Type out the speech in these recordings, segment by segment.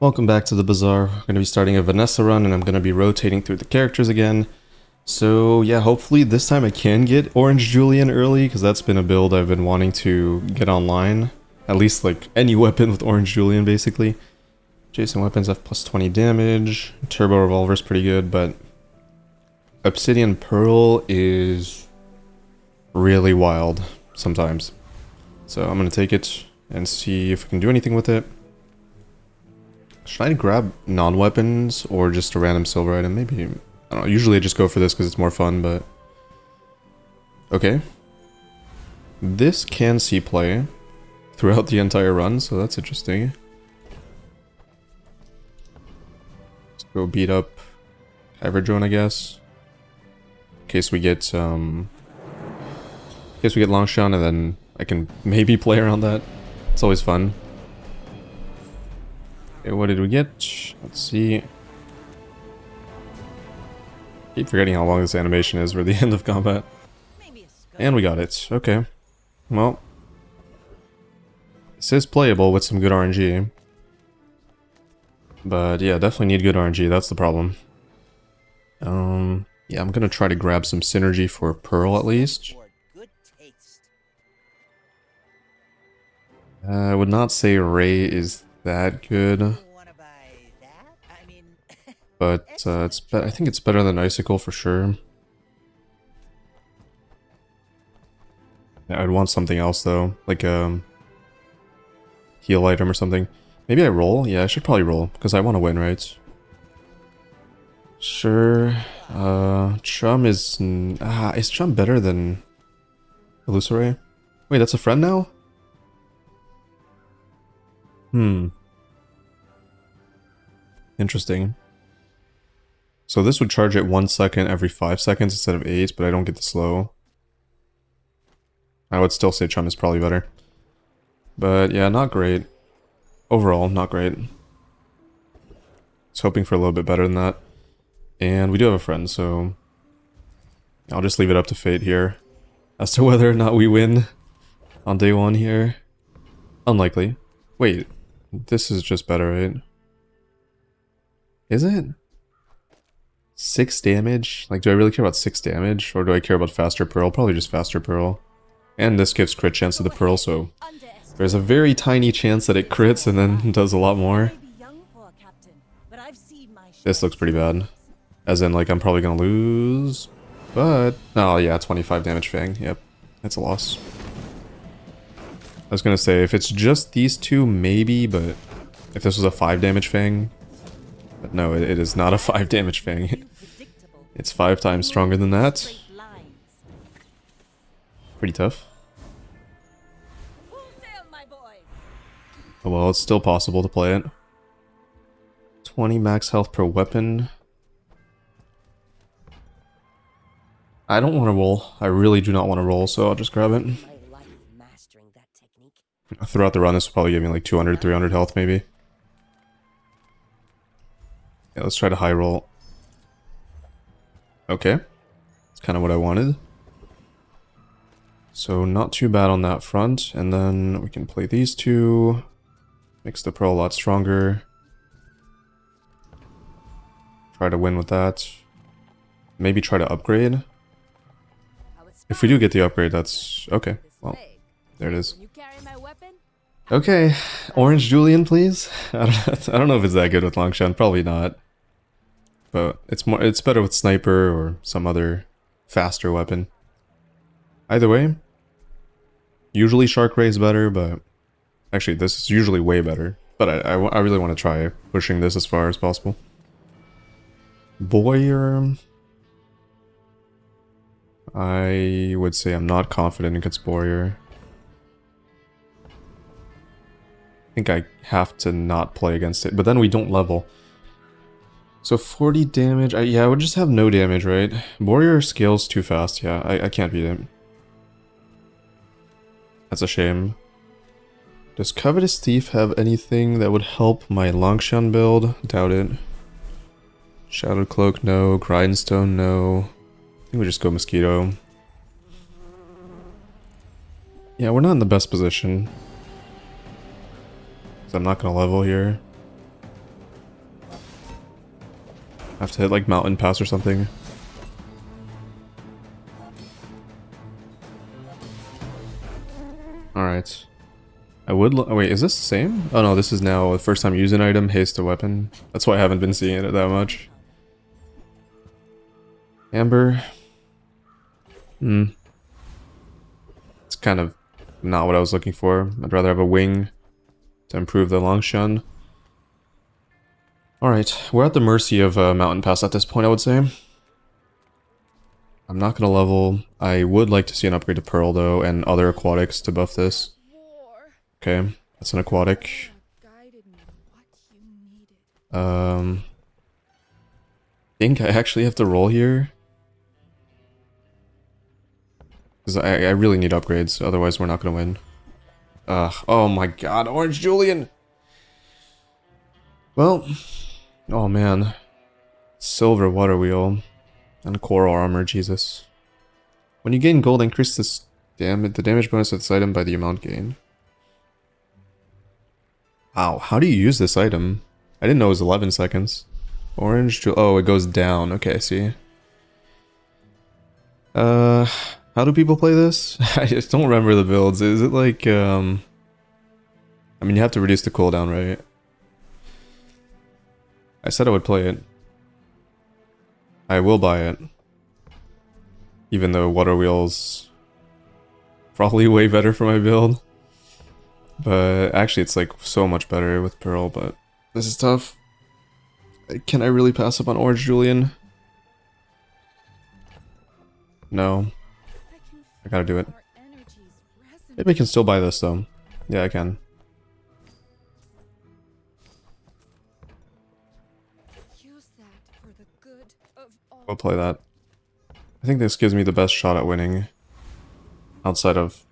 Welcome back to the Bazaar. We're going to be starting a Vanessa run and I'm going to be rotating through the characters again. So yeah, hopefully this time I can get Orange Julian early because that's been a build I've been wanting to get online. At least like any weapon with Orange Julian basically. Adjacent weapons have plus 20 damage. Turbo Revolver's pretty good, but Obsidian Pearl is really wild sometimes. So I'm going to take it and see if we can do anything with it. Should I grab non-weapons or just a random silver item? Maybe, I don't know, usually I just go for this because it's more fun, but... Okay. This can see play throughout the entire run, so that's interesting. Let's go beat up Drone, I guess. In case we get, Longshot, and then I can maybe play around that. It's always fun. Okay, what did we get? Let's see. Keep forgetting how long this animation is for the end of combat. And we got it. Okay. Well. This is playable with some good RNG. But yeah, definitely need good RNG, that's the problem. Yeah, I'm gonna try to grab some synergy for Pearl at least. I would not say Ray is that good, but I think it's better than Icicle for sure. Yeah, I'd want something else though, like a heal item or something. Maybe I roll? Yeah, I should probably roll because I want to win, right? Sure. Chum is Chum better than Illusory? Wait, that's a friend now? Interesting. So this would charge it 1 second every 5 seconds instead of 8, but I don't get the slow. I would still say Chum is probably better. But yeah, not great. Overall, not great. I was hoping for a little bit better than that. And we do have a friend, so... I'll just leave it up to fate here. As to whether or not we win on day 1 here. Unlikely. Wait, this is just better, right? Is it? 6 damage? Like, do I really care about 6 damage? Or do I care about faster Pearl? Probably just faster Pearl. And this gives crit chance to the Pearl, so... There's a very tiny chance that it crits and then does a lot more. This looks pretty bad. As in, like, I'm probably gonna lose... But... Oh, yeah, 25 damage Fang. Yep. That's a loss. I was gonna say, if it's just these two, maybe, but... If this was a 5 damage Fang... But no, it is not a 5 damage Fang. It's 5 times stronger than that. Pretty tough. Oh well, it's still possible to play it. 20 max health per weapon. I don't want to roll. I really do not want to roll, so I'll just grab it. Throughout the run, this will probably give me like 200, 300 health maybe. Yeah, let's try to high roll. Okay. That's kind of what I wanted. So not too bad on that front, and then we can play these two. Makes the Pearl a lot stronger. Try to win with that. Maybe try to upgrade. If we do get the upgrade, that's... Okay, well, there it is. Okay, Orange Julian, please. I don't know if it's that good with Longshot, probably not. But it's better with Sniper or some other faster weapon. Either way, usually Shark Ray is better, but actually this is usually way better. But I really want to try pushing this as far as possible. Boyer, I would say I'm not confident against Boyer. I think I have to not play against it, but then we don't level. So 40 damage, yeah, I would just have no damage, right? Warrior scales too fast, yeah, I can't beat it. That's a shame. Does Covetous Thief have anything that would help my Longshan build? Doubt it. Shadowed Cloak, no. Grindstone, no. I think we just go Mosquito. Yeah, we're not in the best position. So I'm not gonna level here. I have to hit like mountain pass or something. Alright. I would oh, wait, is this the same? Oh no, this is now the first time using item, haste a weapon. That's why I haven't been seeing it that much. Amber. It's kind of not what I was looking for. I'd rather have a wing to improve the long shun. Alright, we're at the mercy of Mountain Pass at this point, I would say. I'm not gonna level. I would like to see an upgrade to Pearl, though, and other aquatics to buff this. Okay, that's an aquatic. I think I actually have to roll here. Because I really need upgrades, otherwise we're not gonna win. Oh my god, Orange Julian! Well, oh man. Silver water wheel. And coral armor, Jesus. When you gain gold, increase this the damage bonus of this item by the amount gained. Wow, how do you use this item? I didn't know it was 11 seconds. Orange, oh, it goes down. Okay, I see. How do people play this? I just don't remember the builds. Is it like, I mean, you have to reduce the cooldown, right? I said I would play it. I will buy it. Even though water wheel's probably way better for my build. But actually it's like so much better with Pearl, but this is tough. Can I really pass up on Orange Julian? No. I gotta do it. Maybe I can still buy this though. Yeah, I can. I'll play that. I think this gives me the best shot at winning. Outside of...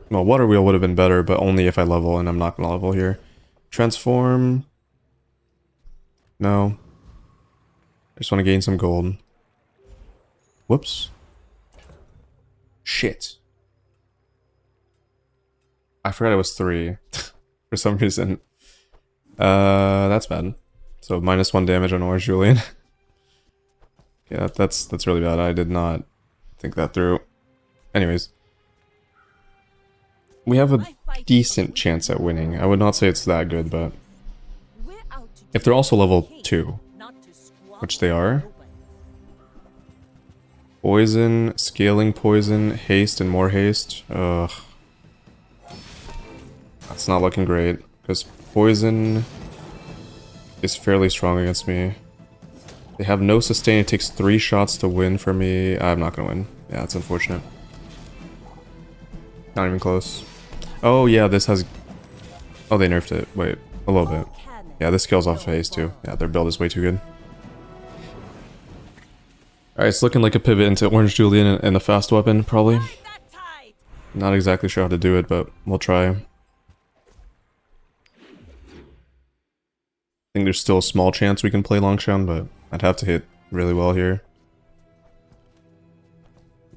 Well, Water Wheel would have been better, but only if I level, and I'm not gonna level here. Transform... No. I just want to gain some gold. Whoops. Shit. I forgot it was 3. For some reason. That's bad. So -1 damage on Orange Julian. Yeah, that's really bad. I did not think that through. Anyways. We have a decent chance at winning. I would not say it's that good, but... If they're also level 2, which they are. Poison, scaling poison, haste, and more haste. Ugh. That's not looking great, because poison is fairly strong against me. They have no sustain, it takes 3 shots to win for me. I'm not gonna win. Yeah, it's unfortunate. Not even close. Oh yeah, this has... Oh, they nerfed it. Wait, a little bit. Yeah, this kills off haste too. Yeah, their build is way too good. Alright, it's looking like a pivot into Orange Julian and a fast weapon, probably. Not exactly sure how to do it, but we'll try. I think there's still a small chance we can play Longshan, but I'd have to hit really well here.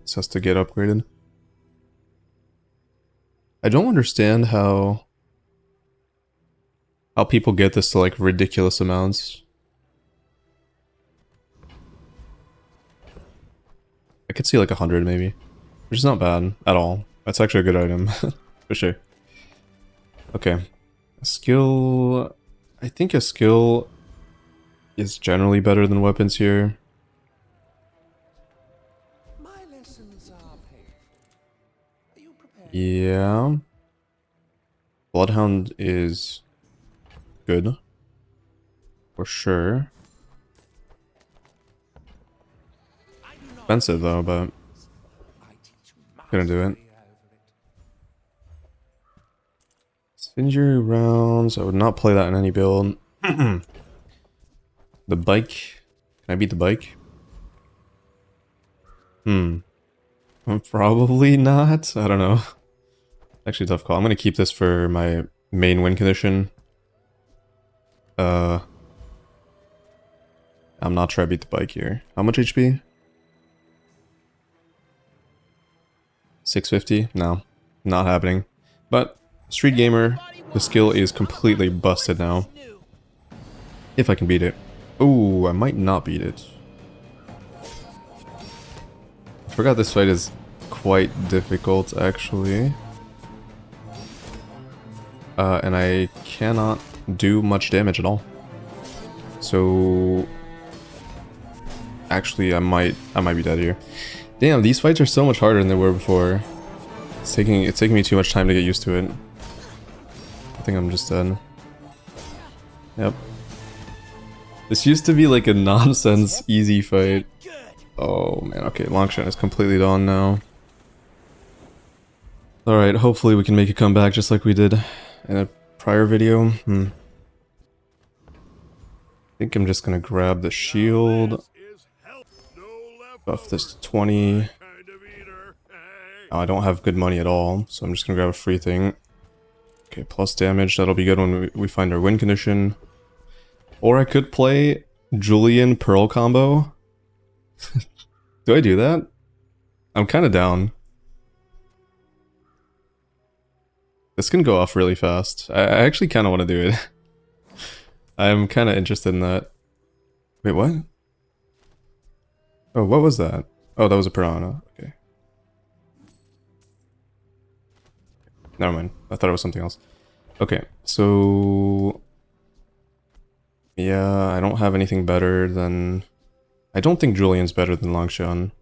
This has to get upgraded. I don't understand how people get this to like ridiculous amounts. I could see like 100 maybe, which is not bad at all. That's actually a good item, for sure. Okay, a skill... I think a skill is generally better than weapons here. Yeah. Bloodhound is good. For sure. Expensive though, but gonna do it. Injury rounds, I would not play that in any build. The bike. Can I beat the bike? Probably not. I don't know. Actually, tough call. I'm gonna keep this for my main win condition. I'm not sure I beat the bike here. How much HP? 650? No. Not happening. But Street Gamer, the skill is completely busted now. If I can beat it. Oh, I might not beat it. I forgot this fight is quite difficult, actually. And I cannot do much damage at all. So... Actually, I might be dead here. Damn, these fights are so much harder than they were before. It's taking me too much time to get used to it. I think I'm just dead. Yep. This used to be like a nonsense easy fight. Oh man, okay, Longshan is completely done now. Alright, hopefully we can make a comeback just like we did in a prior video. I think I'm just gonna grab the shield. Buff this to 20. Oh, I don't have good money at all, so I'm just gonna grab a free thing. Okay, plus damage, that'll be good when we find our win condition. Or I could play Julian Pearl combo. Do I do that? I'm kind of down. This can go off really fast. I actually kind of want to do it. I'm kind of interested in that. Wait, what? Oh, what was that? Oh, that was a piranha. Okay. Never mind. I thought it was something else. Okay, so... Yeah, I don't have anything better than... I don't think Julian's better than Longshan.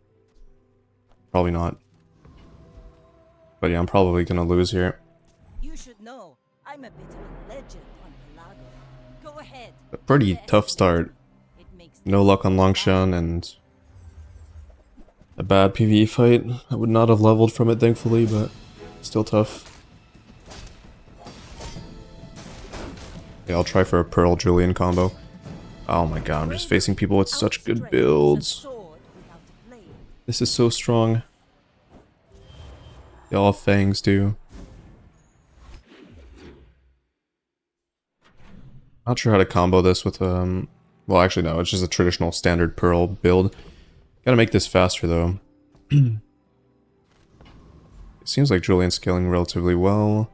Probably not. But yeah, I'm probably gonna lose here. You should know, I'm a bit of a legend on Pelago. Go ahead. A pretty tough start. No luck on Longshan and a bad PvE fight. I would not have leveled from it, thankfully, but still tough. Yeah, I'll try for a Pearl Julian combo. Oh my god, I'm just facing people with such good builds. This is so strong. They all have fangs too. Not sure how to combo this with well actually no, it's just a traditional standard Pearl build. Gotta make this faster though. It seems like Julian's scaling relatively well.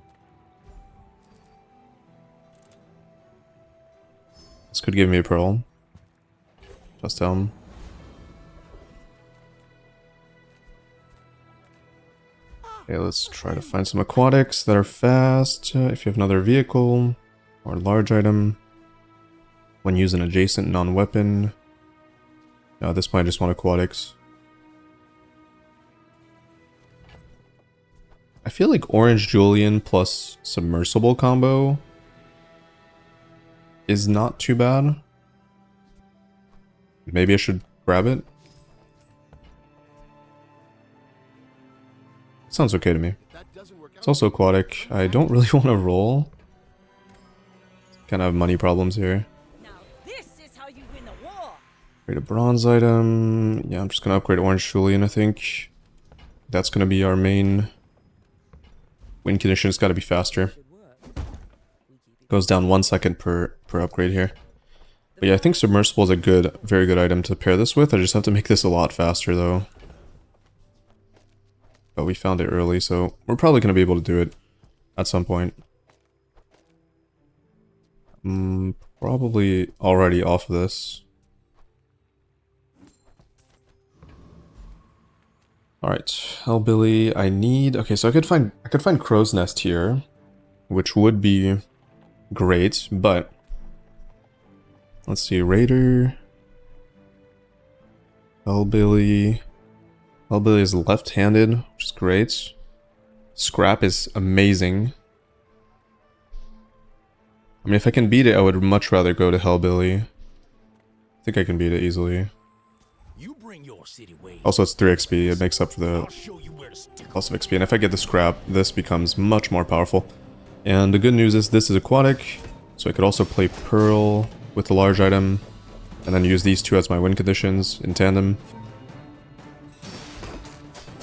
This could give me a Pearl. Just Okay, let's try to find some aquatics that are fast. If you have another vehicle or large item. When using adjacent non-weapon. At this point I just want aquatics. I feel like Orange Julian plus Submersible combo is not too bad. Maybe I should grab it. Sounds okay to me. It's also aquatic. I don't really want to roll. Kind of have money problems here. Create a bronze item. Yeah, I'm just gonna upgrade Orange Julian, I think. That's gonna be our main win condition. It's gotta be faster. Goes down 1 second per upgrade here. But yeah, I think Submersible is a good, very good item to pair this with. I just have to make this a lot faster though. But we found it early, so we're probably gonna be able to do it at some point. Probably already off of this. Alright, Hellbilly, I need... Okay, so I could find Crow's Nest here, which would be great, but... Let's see, Raider... Hellbilly... Hellbilly is left-handed, which is great. Scrap is amazing. I mean, if I can beat it, I would much rather go to Hellbilly. I think I can beat it easily. Also, it's 3 XP. It makes up for the loss of XP. And if I get the scrap, this becomes much more powerful. And the good news is this is aquatic. So I could also play Pearl with the large item. And then use these two as my win conditions in tandem.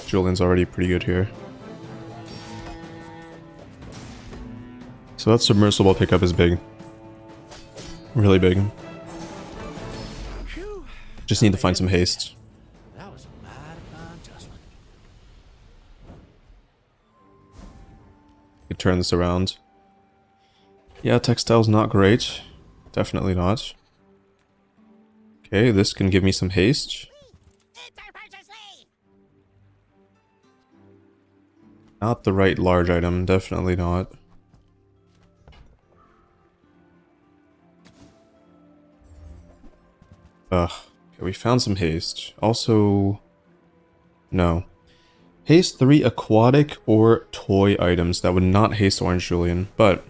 Julian's already pretty good here. So that Submersible pickup is big. Really big. Just need to find some haste. Could turn this around. Yeah, textile's not great. Definitely not. Okay, this can give me some haste. Not the right large item, definitely not. Ugh. Okay, we found some haste. Also, no. Haste 3 aquatic or toy items that would not haste Orange Julian, but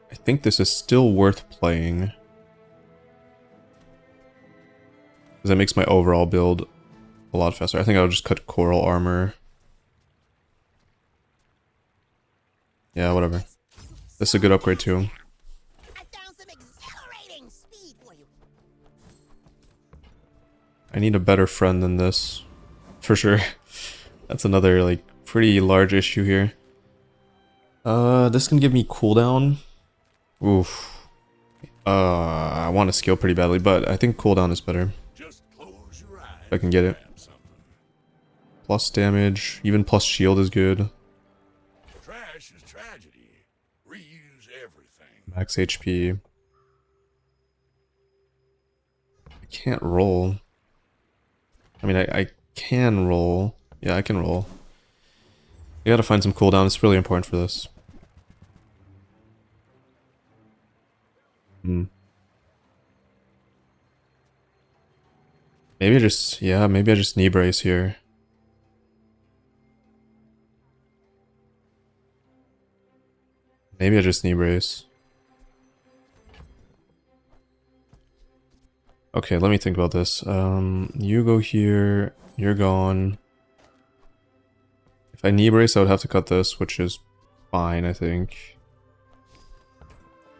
I think this is still worth playing. Because that makes my overall build a lot faster. I think I'll just cut coral armor. Yeah, whatever. This is a good upgrade too. I need a better friend than this. For sure. That's another, like, pretty large issue here. This can give me cooldown. Oof. I want to scale pretty badly, but I think cooldown is better. Just close your eyes. If I can get it. Plus damage, even plus shield is good. Trash is tragedy. Reuse everything. Max HP. I can't roll. I mean, I can roll. Yeah, I can roll. You gotta find some cooldown. It's really important for this. Maybe I just, yeah, maybe I just knee brace here. Maybe I just knee brace. Okay, let me think about this. You go here, you're gone. If I knee brace, I would have to cut this, which is fine, I think.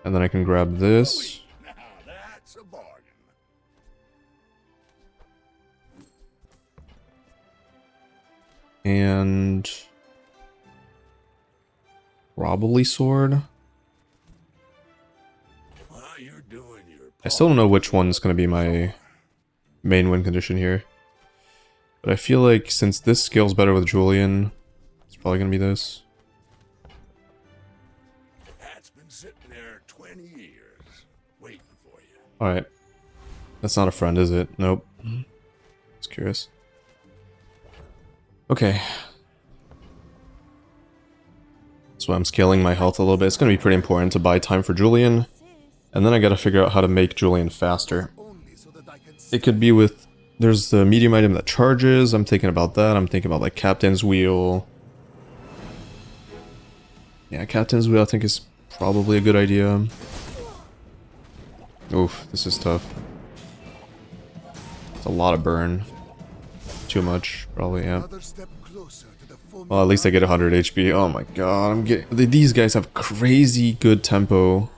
And then I can grab this. Now that's a bargain. And probably sword. Well, you're doing your I still don't know which one's going to be my main win condition here. But I feel like since this scales better with Julian, it's probably going to be this. That's been sitting there 20 years, waiting for you. Alright. That's not a friend, is it? Nope. Just curious. Okay. So I'm scaling my health a little bit. It's going to be pretty important to buy time for Julian. And then I got to figure out how to make Julian faster. It could be with... There's the medium item that charges. I'm thinking about that. I'm thinking about like Captain's Wheel. Yeah, Captain's Wheel I think is probably a good idea. Oof, this is tough. It's a lot of burn. Too much, probably, yeah. Well, at least I get 100 HP. Oh my god, I'm getting... These guys have crazy good tempo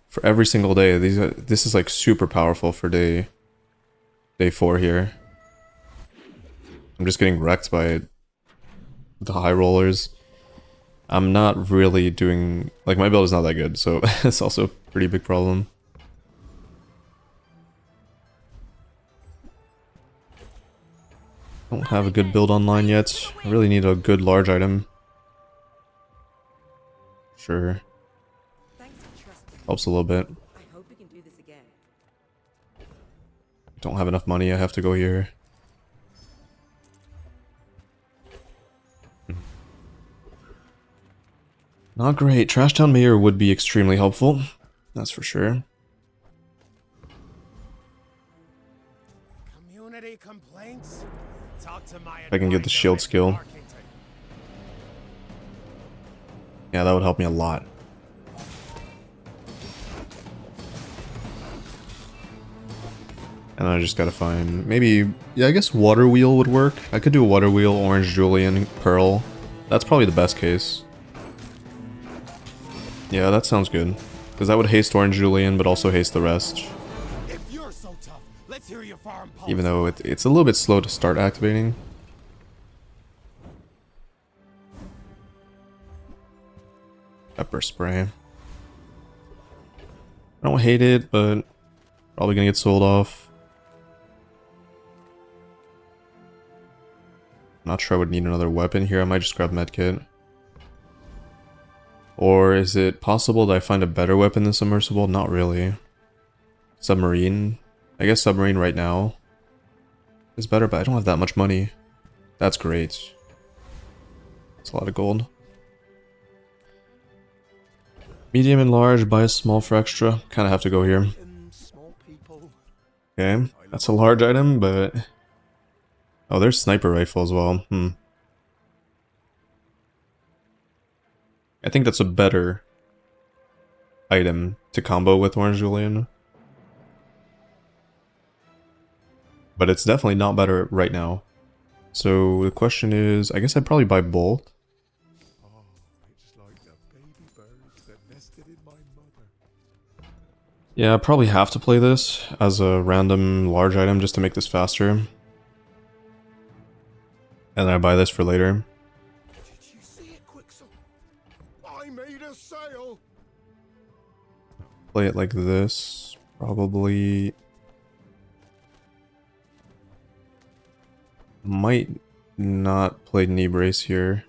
for every single day. This is like super powerful for day 4 here. I'm just getting wrecked by the high rollers. I'm not really doing... Like, my build is not that good, so it's also a pretty big problem. Don't have a good build online yet. I really need a good large item. Sure. Helps a little bit. I hope we can do this again. Don't have enough money, I have to go here. Not great. Trashtown Mayor would be extremely helpful. That's for sure. Community complaints? Talk to my If I can get the shield skill. Yeah, that would help me a lot. And I just gotta find... Maybe... Yeah, I guess Water Wheel would work. I could do Water Wheel, Orange Julian, Pearl. That's probably the best case. Yeah, that sounds good. Because that would haste Orange Julian, but also haste the rest. If you're so tough, let's hear your farm pulse. Even though it's a little bit slow to start activating. Pepper spray. I don't hate it, but probably gonna get sold off. Not sure I would need another weapon here. I might just grab medkit. Or is it possible that I find a better weapon than Submersible? Not really. submarine. I guess submarine right now is better, but I don't have that much money. That's great. That's a lot of gold. Medium and large, buy a small for extra. Kind of have to go here. Okay, that's a large item, but... Oh, there's sniper rifle as well. I think that's a better item to combo with Orange Julian. But it's definitely not better right now. So the question is, I guess I'd probably buy both. Oh, it's like the baby birds that nested in my mother. Yeah, I probably have to play this as a random large item just to make this faster. And then I buy this for later. Did you see it, Quicksilver? I made a sale. Play it like this, probably. Might not play knee brace here.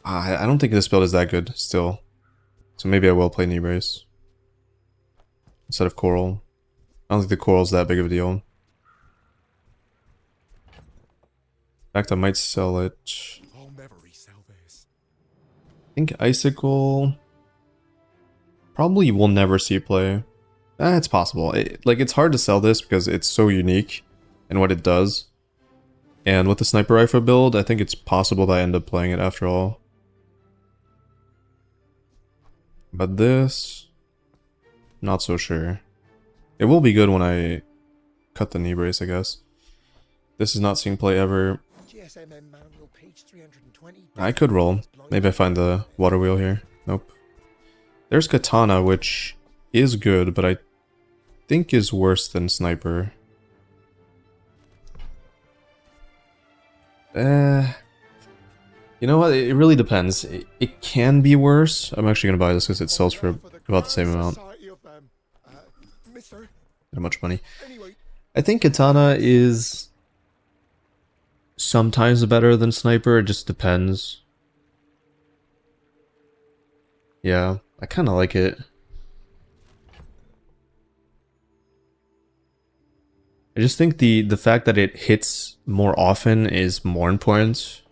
I don't think this build is that good still. So maybe I will play knee brace instead of coral. I don't think the coral's that big of a deal. In fact, I might sell it. I'll never resell this. I think icicle probably will never see play. It's possible. It's hard to sell this because it's so unique in what it does. And with the sniper rifle build, I think it's possible that I end up playing it after all. But this, not so sure. It will be good when I cut the knee brace, I guess. This is not seeing play ever. I could roll. Maybe I find the water wheel here. Nope. There's katana, which is good, but I think is worse than sniper. You know what? It really depends. It can be worse. I'm actually gonna buy this because it sells for about the same amount. Not much money. I think katana is sometimes better than sniper. It just depends. Yeah, I kind of like it. I just think the fact that it hits more often is more important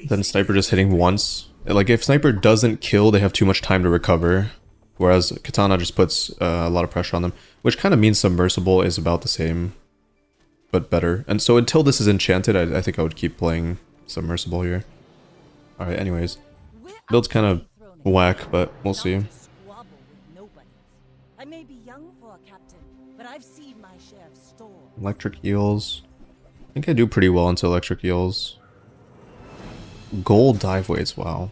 than sniper just hitting once. Like if sniper doesn't kill, they have too much time to recover, whereas katana just puts a lot of pressure on them, which kind of means submersible is about the same, but better. And so until this is enchanted, I think I would keep playing submersible here. All right, anyways, build's kind of whack, but we'll see. I may be young for a captain, but I've seen my share of storms. Electric eels. I think I do pretty well into electric eels. Gold dive weights, wow.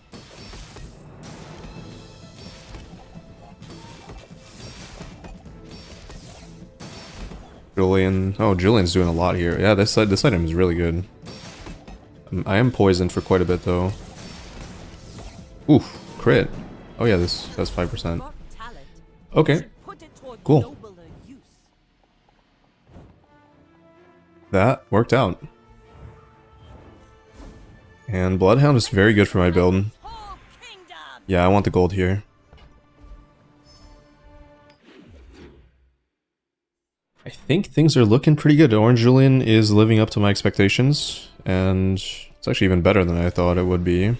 Julian. Oh, Julian's doing a lot here. Yeah, this item is really good. I am poisoned for quite a bit though. Oof, crit. Oh yeah, this has 5%. Okay, cool. That worked out. And Bloodhound is very good for my build. Yeah, I want the gold here. I think things are looking pretty good. Orange Julian is living up to my expectations, and it's actually even better than I thought it would be. I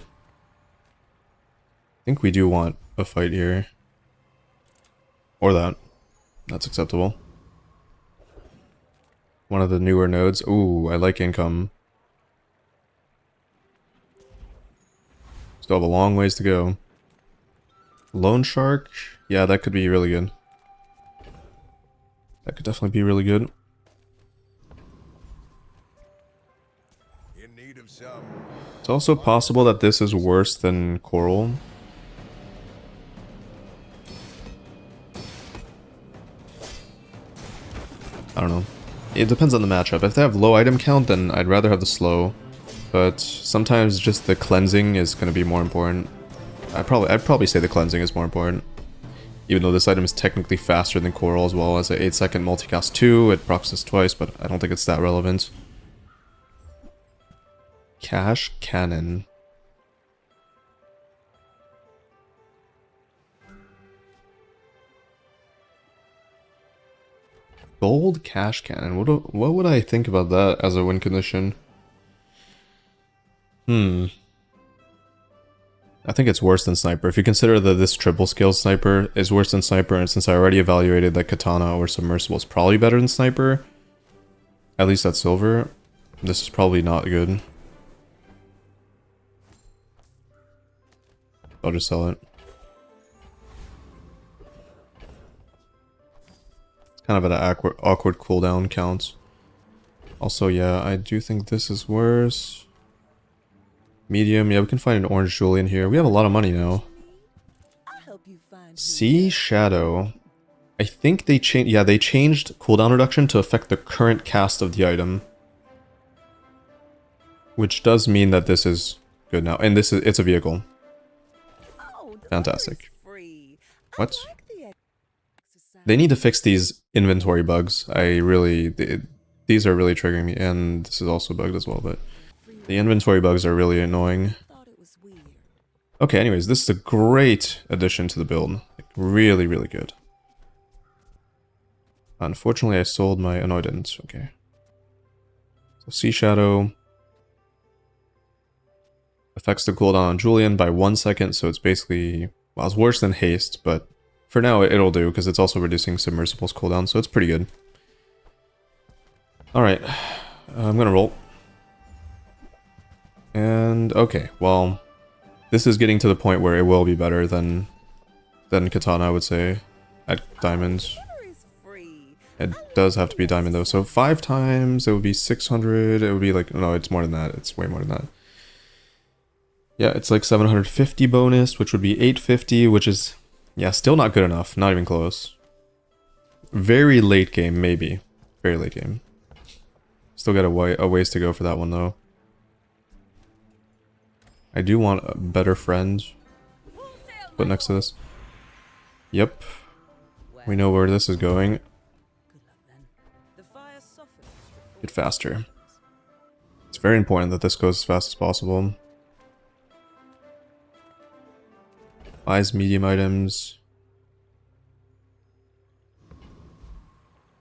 think we do want a fight here. Or that. That's acceptable. One of the newer nodes. Ooh, I like income. Still have a long ways to go. Lone Shark? Yeah, that could be really good. That could definitely be really good. In need of some. It's also possible that this is worse than Coral. I don't know. It depends on the matchup. If they have low item count, then I'd rather have the slow. But sometimes just the cleansing is going to be more important. I'd probably say the cleansing is more important. Even though this item is technically faster than Coral as well as an 8-second multicast 2, it procs this twice, but I don't think it's that relevant. Cash Cannon. Gold cash cannon. What would I think about that as a win condition? I think it's worse than sniper. If you consider that this triple skill sniper is worse than sniper, and since I already evaluated that katana or submersible is probably better than sniper, at least at silver, this is probably not good. I'll just sell it. It's kind of an awkward cooldown count. Also, yeah, I do think this is worse. Medium, yeah, we can find an orange Julian here. We have a lot of money now. I'll help you find Sea Shadow. I think they changed, yeah, they changed cooldown reduction to affect the current cast of the item. Which does mean that this is good now. And it's a vehicle. Oh, the Fantastic. water's free. I What? like the exercise. They need to fix these inventory bugs. These are really triggering me, and this is also bugged as well, but the inventory bugs are really annoying. Thought it was weird. Okay, anyways, this is a great addition to the build. Like, really, really good. Unfortunately, I sold my... Oh, no, I didn't. Okay. So, Sea Shadow affects the cooldown on Julian by 1 second, so it's basically... Well, it's worse than Haste, but for now, it'll do, because it's also reducing Submersible's cooldown, so it's pretty good. Alright, I'm gonna roll. And, okay, well, this is getting to the point where it will be better than Katana, I would say, at diamonds. Water is free. It does have to be diamond, though, so 5 times, it would be 600, it would be like, no, it's more than that, it's way more than that. Yeah, it's like 750 bonus, which would be 850, which is, yeah, still not good enough, not even close. Very late game, maybe. Very late game. Still got a ways to go for that one, though. I do want a better friend put next to this. Yep. We know where this is going. Good luck then. The fire softens. Get faster. It's very important that this goes as fast as possible. Buys medium items.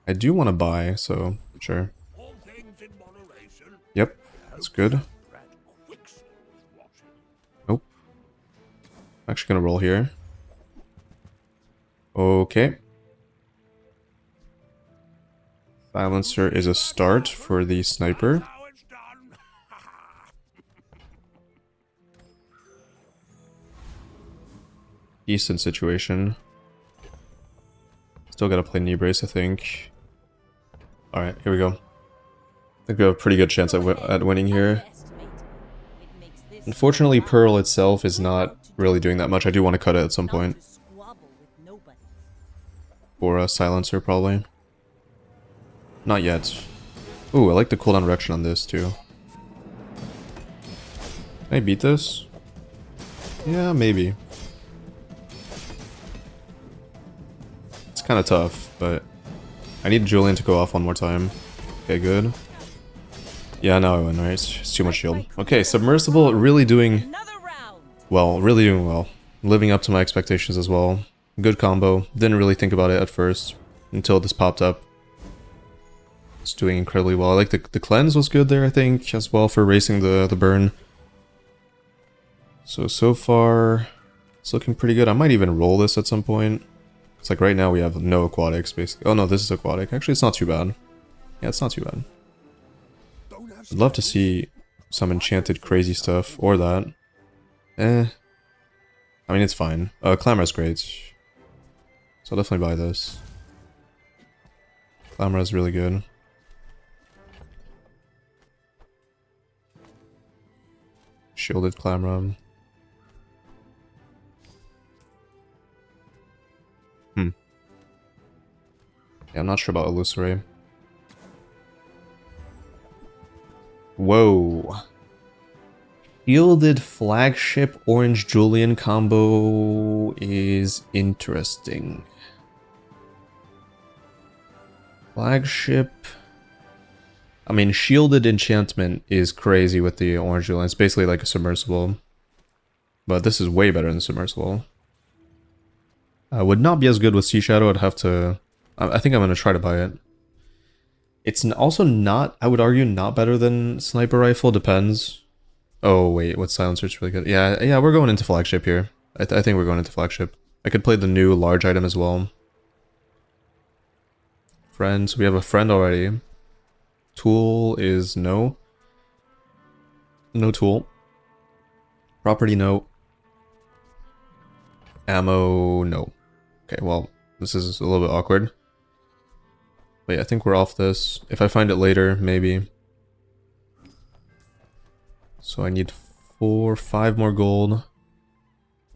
I do want to buy, so sure. All things in moderation. Yep, that's good. Nope. I'm actually gonna roll here. Okay. Silencer is a start for the sniper. How it's done. Decent situation. Still gotta play knee brace, I think. Alright, here we go. I think we have a pretty good chance at winning here. Unfortunately, Pearl itself is not really doing that much. I do want to cut it at some point. For a silencer, probably. Not yet. Ooh, I like the cooldown reduction on this, too. Can I beat this? Yeah, maybe. It's kind of tough, but I need Julian to go off one more time. Okay, good. Yeah, now I win, right? It's too much shield. Okay, Submersible really doing well, really doing well. Living up to my expectations as well. Good combo. Didn't really think about it at first until this popped up. It's doing incredibly well. I like the cleanse was good there, I think, as well for racing the burn. So far, it's looking pretty good. I might even roll this at some point. It's like right now we have no aquatics, basically. Oh no, this is aquatic. Actually, it's not too bad. Yeah, it's not too bad. I'd love to see some enchanted crazy stuff, or that. I mean, it's fine. Clamor's great. So I'll definitely buy this. Clamor's really good. Shielded Clamor. Yeah, I'm not sure about Illusory. Whoa. Shielded Flagship Orange Julian combo is interesting. Flagship... I mean, Shielded Enchantment is crazy with the Orange Julian. It's basically like a Submersible. But this is way better than Submersible. Would not be as good with Sea Shadow. I'd have to... I think I'm going to try to buy it. It's also not, I would argue, not better than sniper rifle. Depends. Oh wait, what silencer's really good? Yeah, we're going into flagship here. I think we're going into flagship. I could play the new large item as well. Friends, we have a friend already. Tool is no. No tool. Property, no. Ammo, no. Okay, well, this is a little bit awkward. But yeah, I think we're off this. If I find it later, maybe. So I need 5 more gold.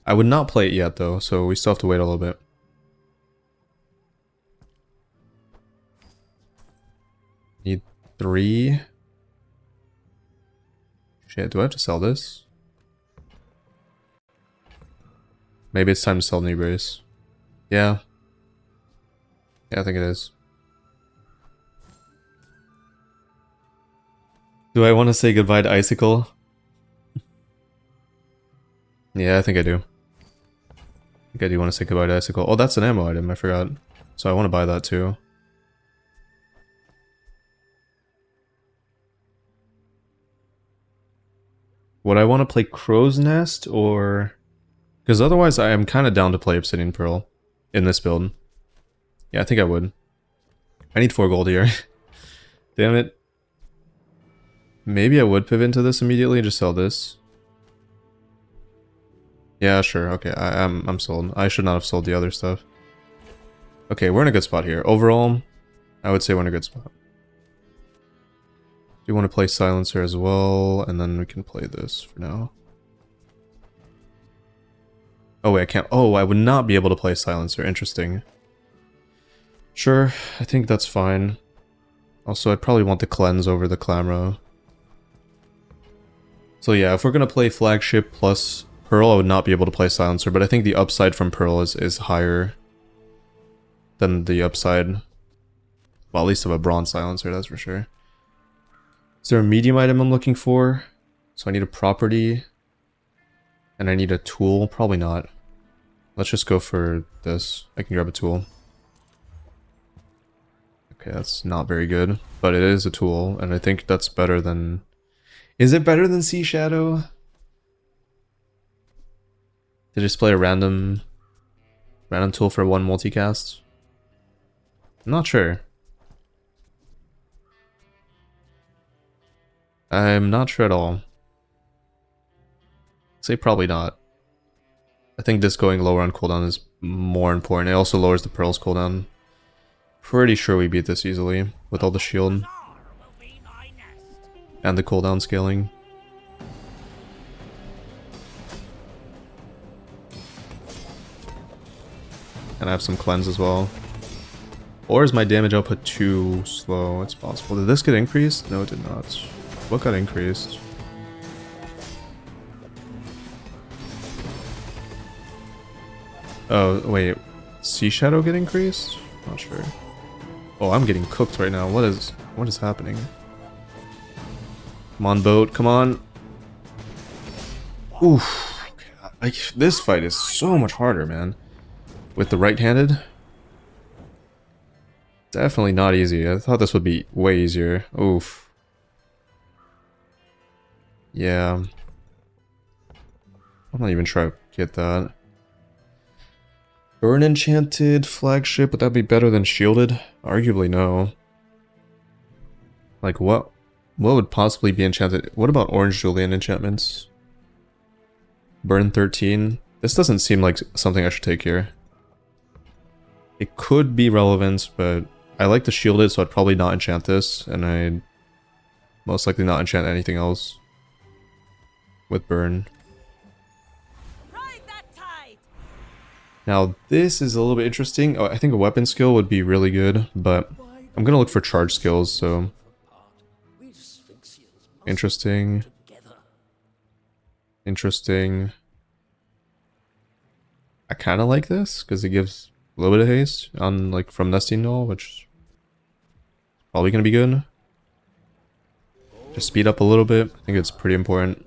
I would not play it yet though, so we still have to wait a little bit. Need 3. Shit, do I have to sell this? Maybe it's time to sell knee brace. Yeah. Yeah, I think it is. Do I want to say goodbye to Icicle? Yeah, I think I do. I think I do want to say goodbye to Icicle. Oh, that's an ammo item, I forgot. So I want to buy that too. Would I want to play Crow's Nest or... Because otherwise I am kind of down to play Obsidian Pearl in this build. Yeah, I think I would. I need 4 gold here. Damn it. Maybe I would pivot into this immediately and just sell this. Yeah, sure. Okay, I'm sold. I should not have sold the other stuff. Okay, we're in a good spot here. Overall, I would say we're in a good spot. Do you want to play Silencer as well? And then we can play this for now. Oh wait, I can't. Oh, I would not be able to play Silencer. Interesting. Sure, I think that's fine. Also, I'd probably want the Cleanse over the Clamro. So yeah, if we're gonna play Flagship plus Pearl, I would not be able to play Silencer, but I think the upside from Pearl is higher than the upside, well, at least of a Bronze Silencer, that's for sure. Is there a medium item I'm looking for? So I need a property, and I need a tool. Probably not. Let's just go for this. I can grab a tool. Okay, that's not very good, but it is a tool, and I think that's better than... Is it better than Sea Shadow? To just play a random tool for 1 multicast? I'm not sure. I'm not sure at all. I'd say probably not. I think this going lower on cooldown is more important. It also lowers the Pearl's cooldown. Pretty sure we beat this easily with all the shield and the cooldown scaling. And I have some cleanse as well. Or is my damage output too slow? It's possible. Did this get increased? No, it did not. What got increased? Oh, wait. Sea Shadow get increased? Not sure. Oh, I'm getting cooked right now. What is happening? Come on, boat. Come on. Oof. Like, this fight is so much harder, man. With the right-handed? Definitely not easy. I thought this would be way easier. Oof. Yeah. I'm not even trying to get that. Burn Enchanted Flagship, would that be better than Shielded? Arguably no. Like what would possibly be enchanted? What about Orange Julian enchantments? Burn 13? This doesn't seem like something I should take here. It could be relevant, but I like the Shielded, so I'd probably not enchant this, and I'd most likely not enchant anything else with Burn. Ride that tide. Now this is a little bit interesting. Oh, I think a weapon skill would be really good, but I'm gonna look for charge skills, so... Interesting. Interesting. I kind of like this, because it gives a little bit of haste on, like, from Nesting Null, which is probably gonna be good. Just speed up a little bit. I think it's pretty important.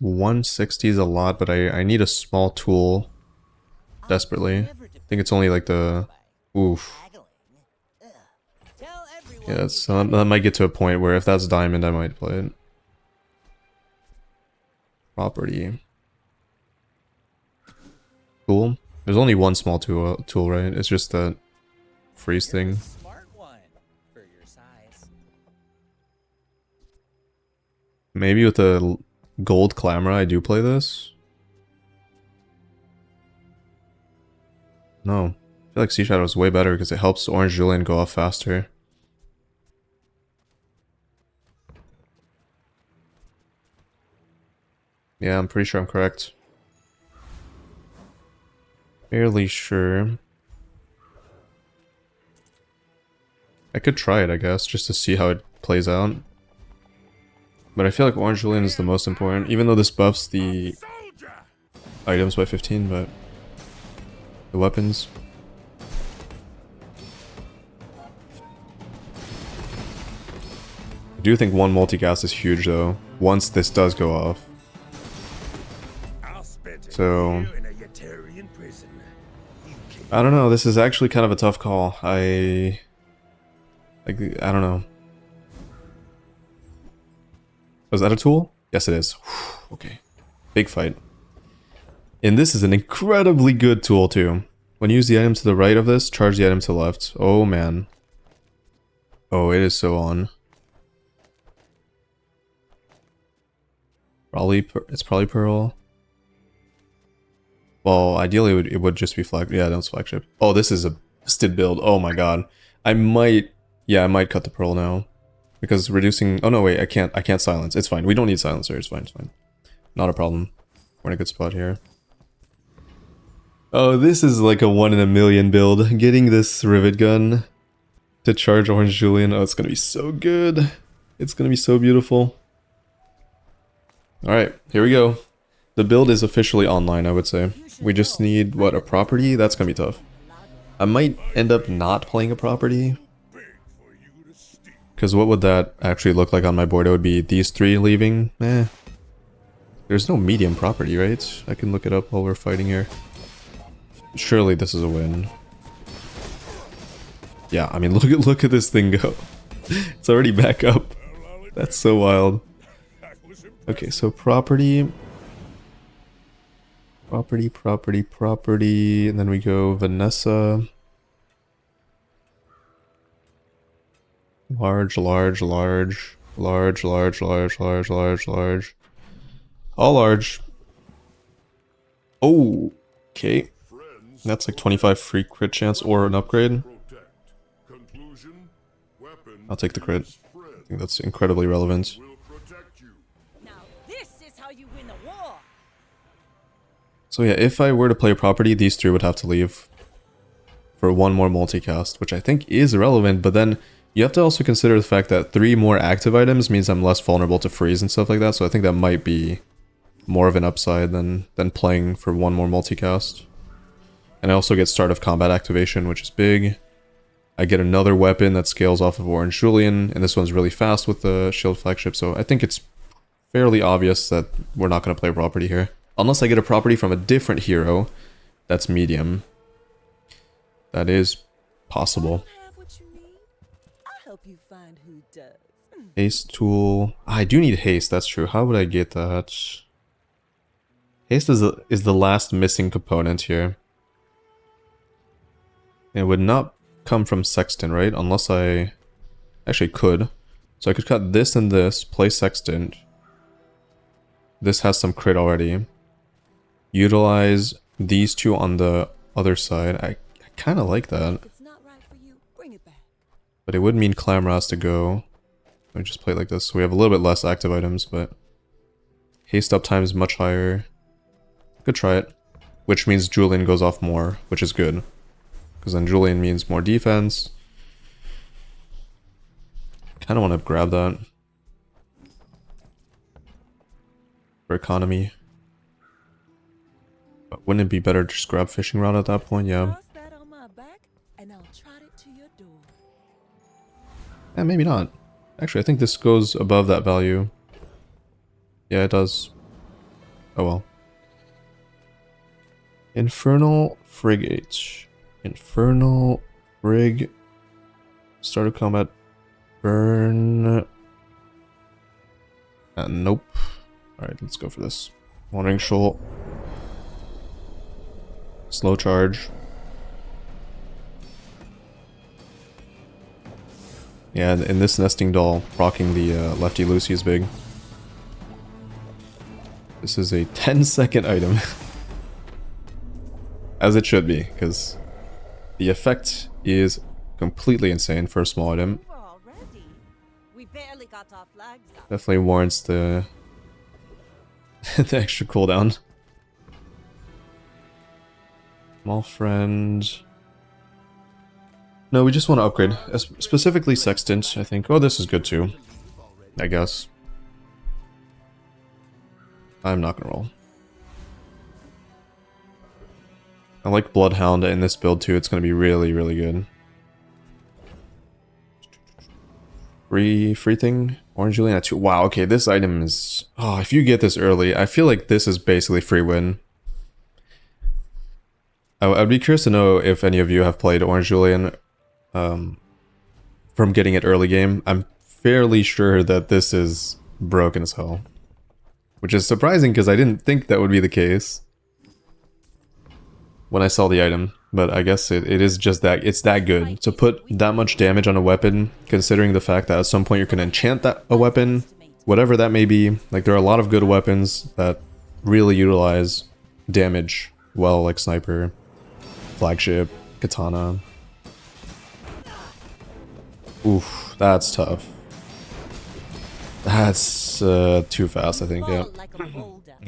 160 is a lot, but I need a small tool desperately. I think it's only like the... Oof. Yeah, that's, that might get to a point where if that's diamond, I might play it. Property. Cool. There's only one small tool, right? It's just that freeze thing. Smart one for your size. Maybe with the gold clamor, I do play this. No. I feel like Sea Shadow is way better because it helps Orange Julian go off faster. Yeah, I'm pretty sure I'm correct. Fairly sure. I could try it, I guess, just to see how it plays out. But I feel like Orange Julian is the most important, even though this buffs the items by 15, but the weapons. I do think one multicast is huge though, once this does go off. So I don't know, this is actually kind of a tough call. I don't know. Was that a tool? Yes it is. Okay. Big fight. And this is an incredibly good tool too. When you use the item to the right of this, charge the item to the left. Oh man. Oh, it is so on. It's probably Pearl. Well, ideally it would just be Flagship. Yeah, that's Flagship. Oh, this is a busted build. Oh my god. I might cut the Pearl now. Because reducing... Oh no, wait, I can't silence. It's fine. We don't need silencer. It's fine, it's fine. Not a problem. We're in a good spot here. Oh, this is like a 1 in a million build. Getting this rivet gun to charge Orange Julian. Oh, it's gonna be so good. It's gonna be so beautiful. Alright, here we go. The build is officially online, I would say. We just need, what, a property? That's gonna be tough. I might end up not playing a property. Because what would that actually look like on my board? It would be these three leaving. There's no medium property, right? I can look it up while we're fighting here. Surely this is a win. Yeah, I mean, look at this thing go. It's already back up. That's so wild. Okay, so property. Property, and then we go Vanessa. Large. All large. Oh, okay. That's like 25 free crit chance or an upgrade. I'll take the crit. I think that's incredibly relevant. Now this is how you win a war. So yeah, if I were to play a property, these three would have to leave for one more multicast, which I think is relevant, but then you have to also consider the fact that 3 more active items means I'm less vulnerable to freeze and stuff like that, so I think that might be more of an upside than playing for 1 more multicast. And I also get start of combat activation, which is big. I get another weapon that scales off of Orange Julian, and this one's really fast with the shield flagship, so I think it's fairly obvious that we're not going to play a property here. Unless I get a property from a different hero that's medium. That is possible. Have what you need. I'll help you find who does. Haste tool. I do need haste, that's true. How would I get that? Haste is the last missing component here. It would not come from Sextant, right? Unless I actually could. So I could cut this and this, play Sextant. This has some crit already. Utilize these two on the other side. I kind of like that. If it's not right for you, bring it back. But it would mean Clamor has to go. Let me just play it like this. So we have a little bit less active items, but haste up time is much higher. Could try it. Which means Julian goes off more, which is good. Because then Julian means more defense. Kind of want to grab that. For economy. But wouldn't it be better to just grab fishing rod at that point? Yeah. Toss that on my back, and I'll trot it to your door. Maybe not. Actually, I think this goes above that value. Yeah, it does. Oh well. Infernal Frigate. Infernal Frig. Start of combat Burn. Nope. Alright, let's go for this. Wandering Shoal. Slow charge. Yeah, in this nesting doll, rocking the Lefty Lucy is big. This is a 10-second item. As it should be, because the effect is completely insane for a small item. Over already. We barely got our flags up. Definitely warrants the, the extra cooldown. Small friend. No, we just want to upgrade. Specifically Sextant, I think. Oh, this is good too. I guess. I'm not gonna roll. I like Bloodhound in this build too. It's gonna be really, really good. Free thing? Orange Julian at 2. Wow, okay, this item is... Oh, if you get this early, I feel like this is basically free win. I'd be curious to know if any of you have played Orange Julian from getting it early game. I'm fairly sure that this is broken as hell. Which is surprising because I didn't think that would be the case when I saw the item. But I guess it is just that, it's that good. To put that much damage on a weapon, considering the fact that at some point you can enchant a weapon, whatever that may be. Like, there are a lot of good weapons that really utilize damage well, like Sniper, Flagship, Katana. Oof, that's tough. That's too fast, I think, yeah.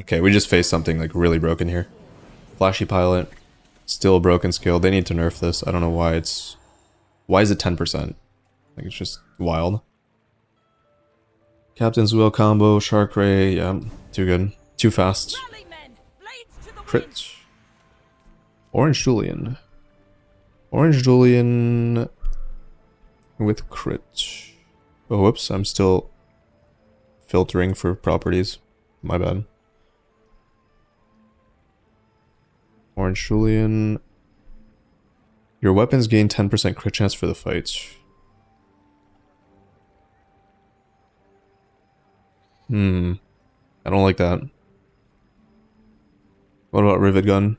Okay, we just faced something like really broken here. Flashy Pilot, still a broken skill. They need to nerf this. I don't know why it's... Why is it 10%? I think it's just wild. Captain's Wheel combo, Shark Ray, yeah, too good. Too fast. Crit. Orange Julian. Orange Julian with crit. Oh, whoops, I'm still filtering for properties. My bad. Orange Julian. Your weapons gain 10% crit chance for the fights. I don't like that. What about Rivet Gun?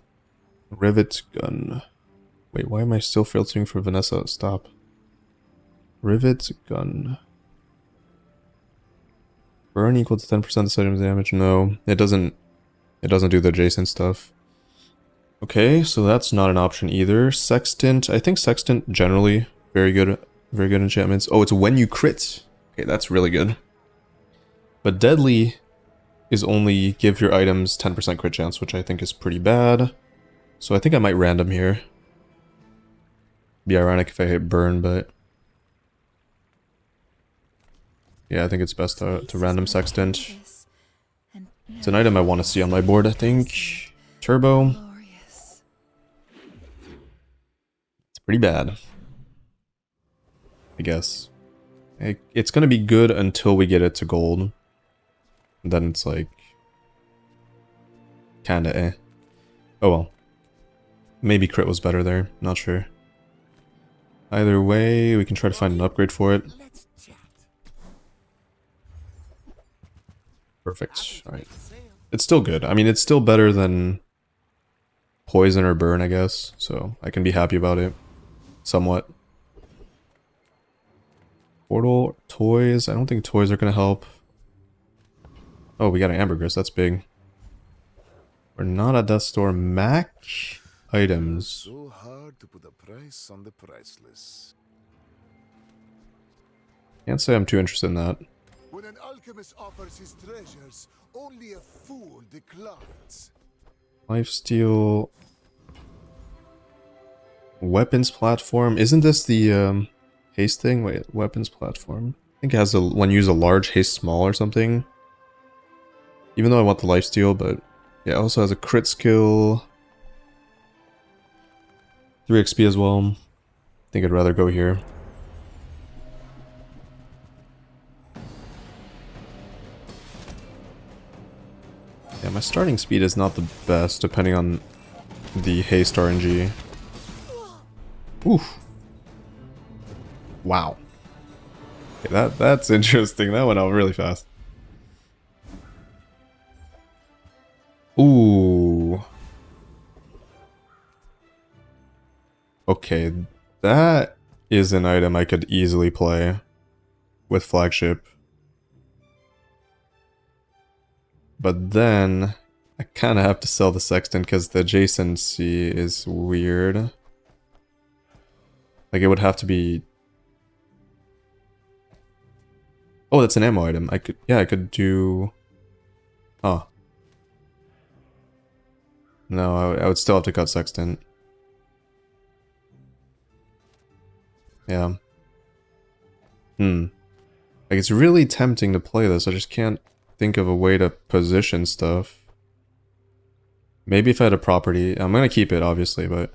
Rivet Gun. Wait, why am I still filtering for Vanessa? Stop. Rivet Gun. Burn equal to 10% of this item's damage? No, it doesn't do the adjacent stuff. Okay, so that's not an option either. Sextant. I think Sextant generally very good enchantments. Oh, it's when you crit. Okay, that's really good. But Deadly is only give your items 10% crit chance, which I think is pretty bad. So I think I might random here. Be ironic if I hit Burn, but... Yeah, I think it's best to random Sextant. It's an item I want to see on my board, I think. Turbo. It's pretty bad. I guess. It's gonna be good until we get it to gold. Then it's like... kinda eh. Oh well. Maybe crit was better there, not sure. Either way, we can try to find an upgrade for it. Perfect. Alright. It's still good. I mean, it's still better than Poison or Burn, I guess. So, I can be happy about it. Somewhat. Portal, toys. I don't think toys are going to help. Oh, we got an Ambergris. That's big. We're not at Death Store. Mac items. So hard to put a price on the priceless. Can't say I'm too interested in that. When an alchemist offers his treasures, only a fool declines. Lifesteal. Weapons platform. Isn't this the haste thing? Wait, weapons platform. I think it has a when you use a large haste small or something. Even though I want the lifesteal, but yeah, it also has a crit skill. 3 XP as well. I think I'd rather go here. Yeah, my starting speed is not the best, depending on the haste RNG. Oof. Wow. Okay, that's interesting. That went out really fast. Ooh. Okay, that is an item I could easily play with Flagship. But then I kind of have to sell the Sextant because the adjacency is weird. Like it would have to be... Oh, that's an ammo item. I could do... Oh. No, I would still have to cut Sextant. Yeah. Like it's really tempting to play this, I just can't think of a way to position stuff. Maybe if I had a property, I'm gonna keep it obviously, but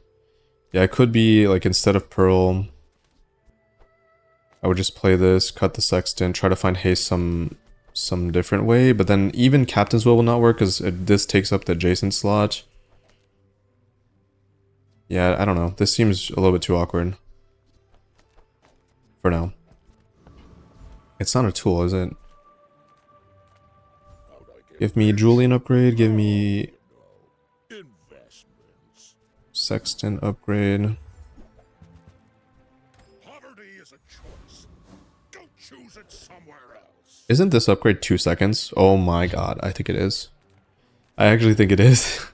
yeah, it could be like instead of Pearl, I would just play this, cut the Sextant, try to find haste some different way, but then even Captain's Will not work because this takes up the adjacent slot. Yeah, I don't know. This seems a little bit too awkward. For now. It's not a tool, is it? Give me Julian upgrade, give me Sextant upgrade. Poverty is a choice. Go choose it somewhere else. Isn't this upgrade 2 seconds? Oh my god, I think it is. I actually think it is.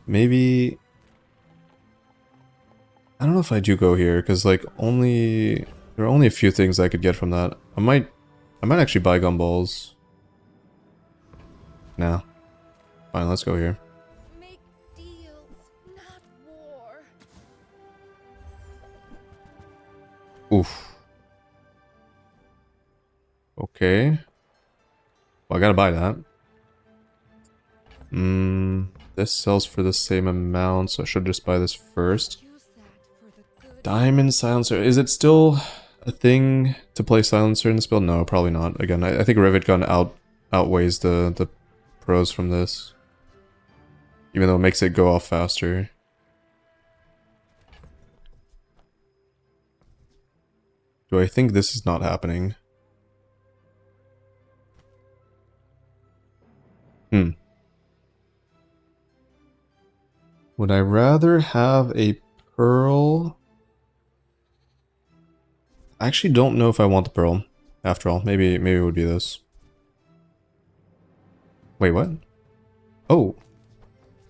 Maybe... I don't know if I do go here, because like there are only a few things I could get from that. I might actually buy gumballs. Nah. Fine, let's go here. Make deals, not war. Oof. Okay. Well, I gotta buy that. This sells for the same amount, so I should just buy this first. Use that for the good. Diamond Silencer. Is it still a thing to play Silencer in this build? No, probably not. Again, I think Rivet Gun outweighs the pros from this. Even though it makes it go off faster. Do I think this is not happening? Would I rather have a Pearl? I actually don't know if I want the Pearl. After all, maybe it would be this. Wait, what? Oh.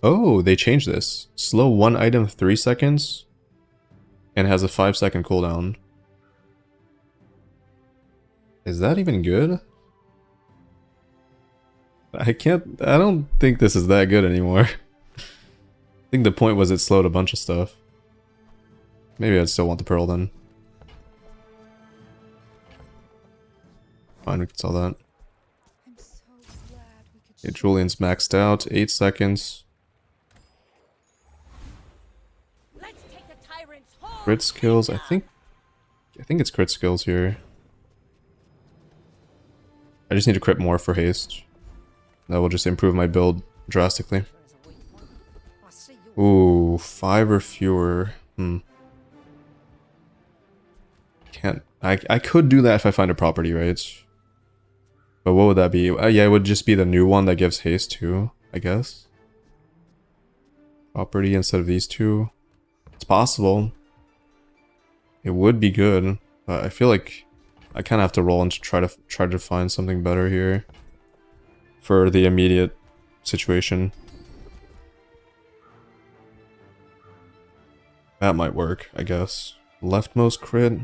Oh, they changed this. Slow one item 3 seconds. And has a 5-second cooldown. Is that even good? I don't think this is that good anymore. I think the point was it slowed a bunch of stuff. Maybe I'd still want the Pearl then. Fine, we can sell that. I'm so glad we could Okay, Julian's maxed out. 8 seconds. Let's take the tyrants home. Crit skills. I think it's crit skills here. I just need to crit more for haste. That will just improve my build drastically. Ooh, 5 or fewer. Can't. I could do that if I find a property, right? But what would that be? Yeah, it would just be the new one that gives haste too, I guess. Property instead of these two. It's possible. It would be good, but I feel like I kind of have to roll and try to find something better here for the immediate situation. That might work, I guess. Leftmost crit.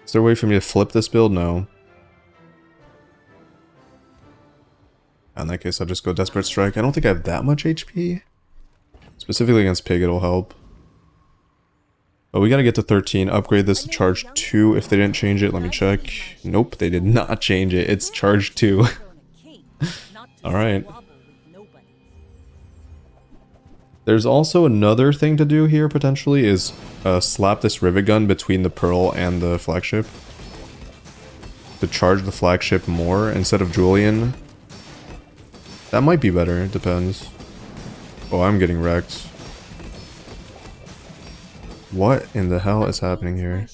Is there a way for me to flip this build? No. In that case, I'll just go Desperate Strike. I don't think I have that much HP. Specifically against Pig, it'll help. But we gotta get to 13. Upgrade this to charge 2 if they didn't change it. Let me check. Nope, they did not change it. It's charge 2. Alright. There's also another thing to do here, potentially, is slap this Rivet Gun between the Pearl and the Flagship. To charge the Flagship more instead of Julian. That might be better, it depends. Oh, I'm getting wrecked. What in the hell is happening here?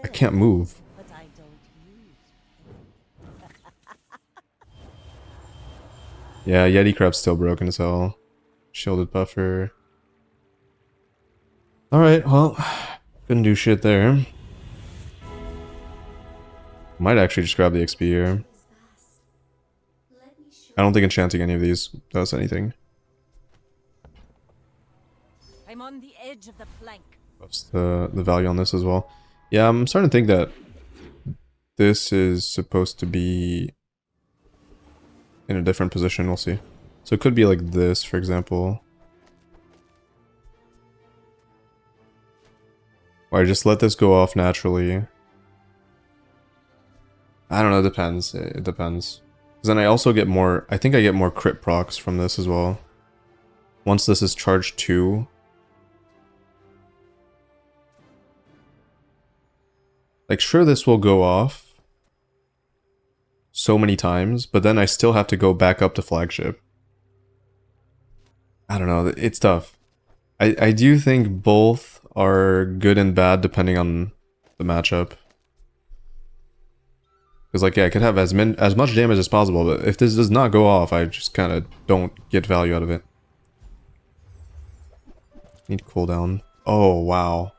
I can't move. But I don't Yeah, Yeti Crab's still broken as hell. Shielded buffer. Alright, well, couldn't do shit there. Might actually just grab the XP here. I don't think enchanting any of these does anything. I'm on the edge of the plank. Buffs the value on this as well. Yeah, I'm starting to think that this is supposed to be in a different position. We'll see. So it could be like this, for example. Or I just let this go off naturally. I don't know, it depends. It depends. Because then I also get more, I think I get more crit procs from this as well. Once this is charged 2. Like, sure, this will go off so many times, but then I still have to go back up to Flagship. I don't know, it's tough. I do think both are good and bad depending on the matchup. Because, like, yeah, I could have as much damage as possible, but if this does not go off, I just kind of don't get value out of it. Need cooldown. Oh, wow.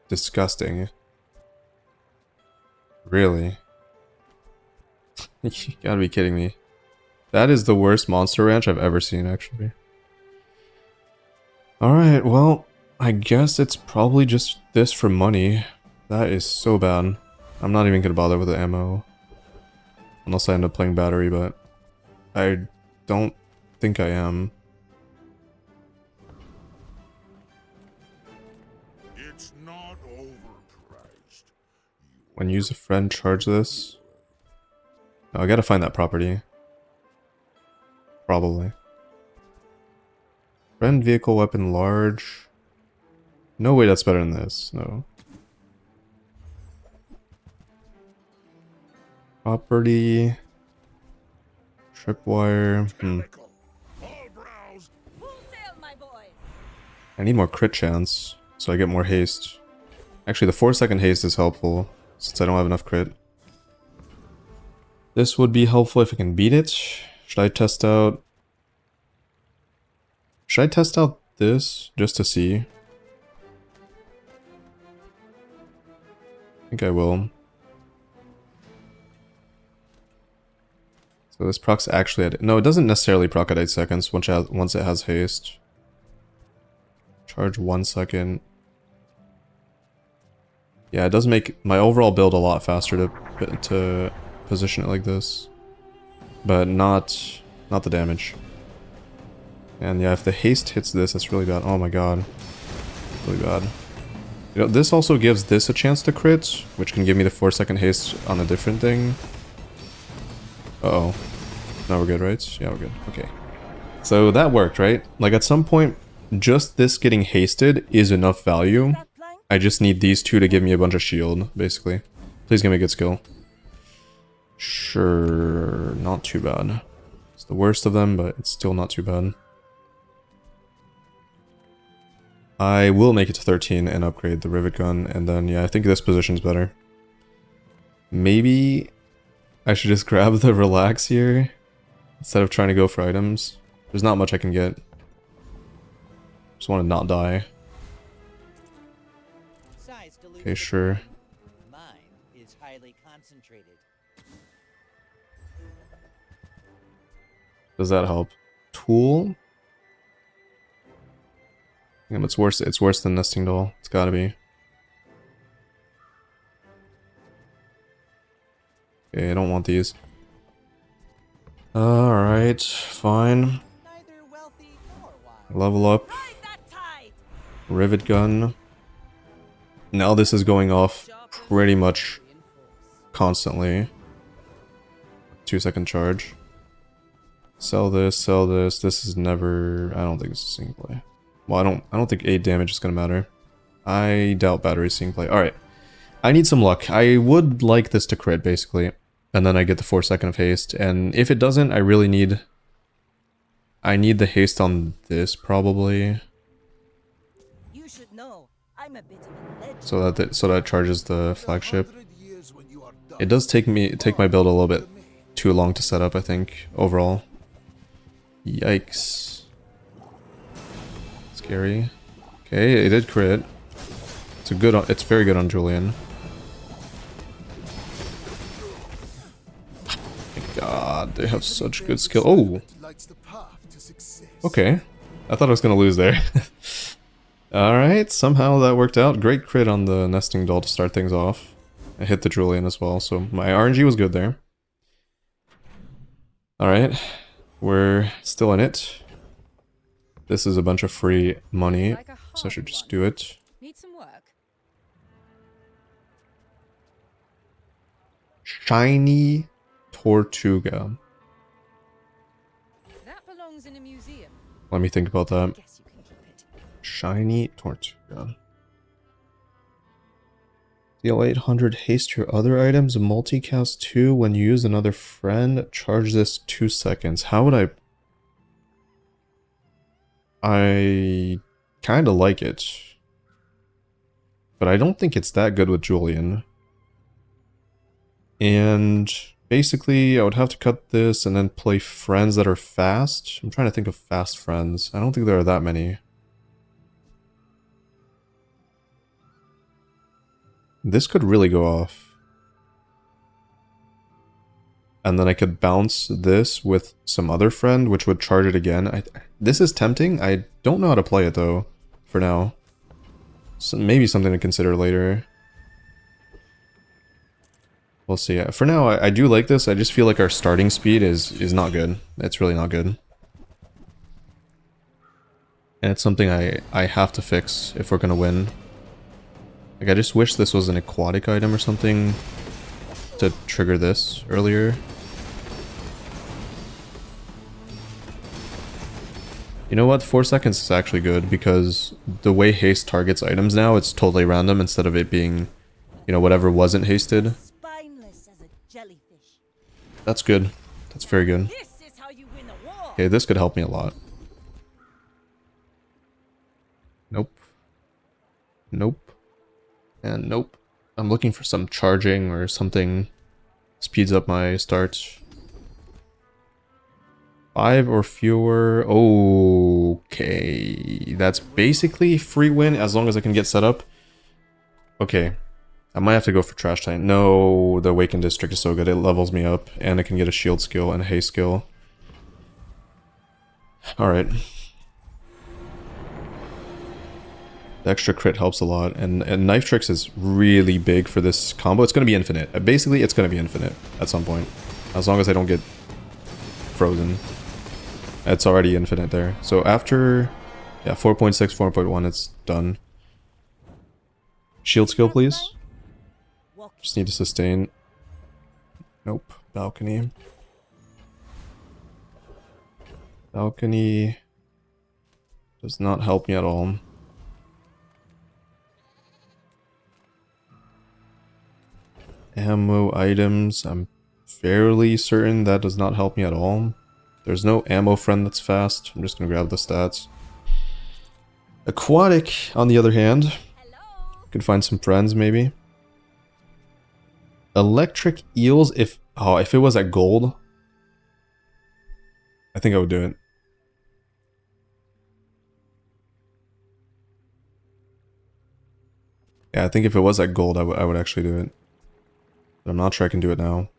Disgusting. Really? You gotta be kidding me. That is the worst monster ranch I've ever seen, actually. Alright, well, I guess it's probably just this for money. That is so bad. I'm not even gonna bother with the ammo. Unless I end up playing battery, but I don't think I am. It's not overpriced. When use a friend, charge this. Oh, I gotta find that property. Probably. Friend vehicle weapon large. No way that's better than this. No. Property. Tripwire. Chemical. All browse. Full sail, my boy. I need more crit chance, so I get more haste. Actually, the 4-second haste is helpful, since I don't have enough crit. This would be helpful if I can beat it. Should I test out... Should I test out this, just to see? I think I will. So this procs actually at... No, it doesn't necessarily proc at 8 seconds once it has haste. Charge 1 second. Yeah, it does make my overall build a lot faster to position it like this. But not the damage. And yeah, if the haste hits this, that's really bad. Oh my god. Really bad. You know, this also gives this a chance to crit, which can give me the 4-second haste on a different thing. Uh-oh. Now we're good, right? Yeah, we're good. Okay. So that worked, right? Like, at some point, just this getting hasted is enough value. That plank? I just need these two to give me a bunch of shield, basically. Please give me a good skill. Sure, not too bad. It's the worst of them, but it's still not too bad. I will make it to 13 and upgrade the rivet gun, and then, yeah, I think this position's better. Maybe I should just grab the relax here, instead of trying to go for items. There's not much I can get. Just want to not die. Size delusion. Okay, sure. Mine is highly concentrated. Does that help? Tool? Yeah, it's worse than nesting doll. It's gotta be. Okay, I don't want these. Alright, fine. Neither wealthy nor wise. Level up. Ride that tide. Rivet gun. Now this is going off pretty much constantly. 2-second charge. Sell this, sell this. This is never... I don't think this is single play. Well, I don't think 8 damage is gonna matter. I doubt battery single play. Alright. I need some luck. I would like this to crit, basically. And then I get the 4-second of haste. And if it doesn't, I really need... I need the haste on this, probably. You should know, I'm a bit of a legend. So that charges the flagship. 100 years when you are done. It does take my build a little bit too long to set up, I think, overall. Yikes. Scary. Okay, it did crit. It's very good on Julian. God, they have such good skill. Oh! Okay. I thought I was gonna lose there. Alright, somehow that worked out. Great crit on the nesting doll to start things off. I hit the Julian as well, so my RNG was good there. Alright, we're still in it. This is a bunch of free money, so I should just do it. Need some work. Shiny Tortuga. That belongs in a museum. Let me think about that. Guess you can keep it. Shiny Tortuga. Deal 800 haste to your other items. Multicast 2 when you use another friend. Charge this 2 seconds. How would I... I kind of like it. But I don't think it's that good with Julian. And basically, I would have to cut this and then play friends that are fast. I'm trying to think of fast friends. I don't think there are that many. This could really go off. And then I could bounce this with some other friend, which would charge it again. This is tempting. I don't know how to play it, though, for now. So maybe something to consider later. We'll see. For now, I do like this. I just feel like our starting speed is not good. It's really not good. And it's something I have to fix if we're going to win. Like, I just wish this was an aquatic item or something to trigger this earlier. You know what? 4 seconds is actually good because the way haste targets items now, it's totally random instead of it being, you know, whatever wasn't hasted. Spineless as a jellyfish. That's good. That's very good. This is how you win a war. Okay, this could help me a lot. Nope. Nope. And nope. I'm looking for some charging or something speeds up my start. 5 or fewer. Okay. That's basically free win as long as I can get set up. Okay. I might have to go for Trash Tank. No, the Awakened District is so good. It levels me up and I can get a shield skill and a haste skill. Alright. The extra crit helps a lot, and Knife Tricks is really big for this combo. It's going to be infinite. Basically, it's going to be infinite at some point. As long as I don't get frozen. It's already infinite there. So after, yeah, 4.6, 4.1, it's done. Shield skill, please. Just need to sustain. Nope. Balcony. Balcony does not help me at all. Ammo items, I'm fairly certain that does not help me at all. There's no ammo friend that's fast. I'm just gonna grab the stats. Aquatic, on the other hand, could find some friends maybe. Electric eels, if it was at gold, I think I would do it. Yeah, I think if it was at gold, I would actually do it. But I'm not sure I can do it now.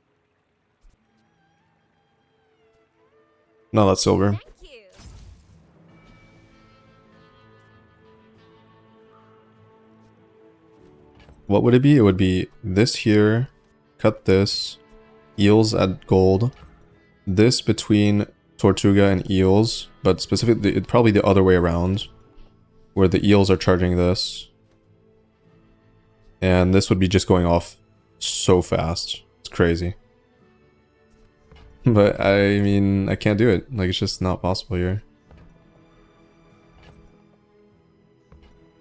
No, that's silver. Thank you. What would it be? It would be this here, cut this, eels at gold, this between Tortuga and eels, but specifically, probably the other way around, where the eels are charging this. And this would be just going off so fast. It's crazy. But I mean, I can't do it. Like, it's just not possible here.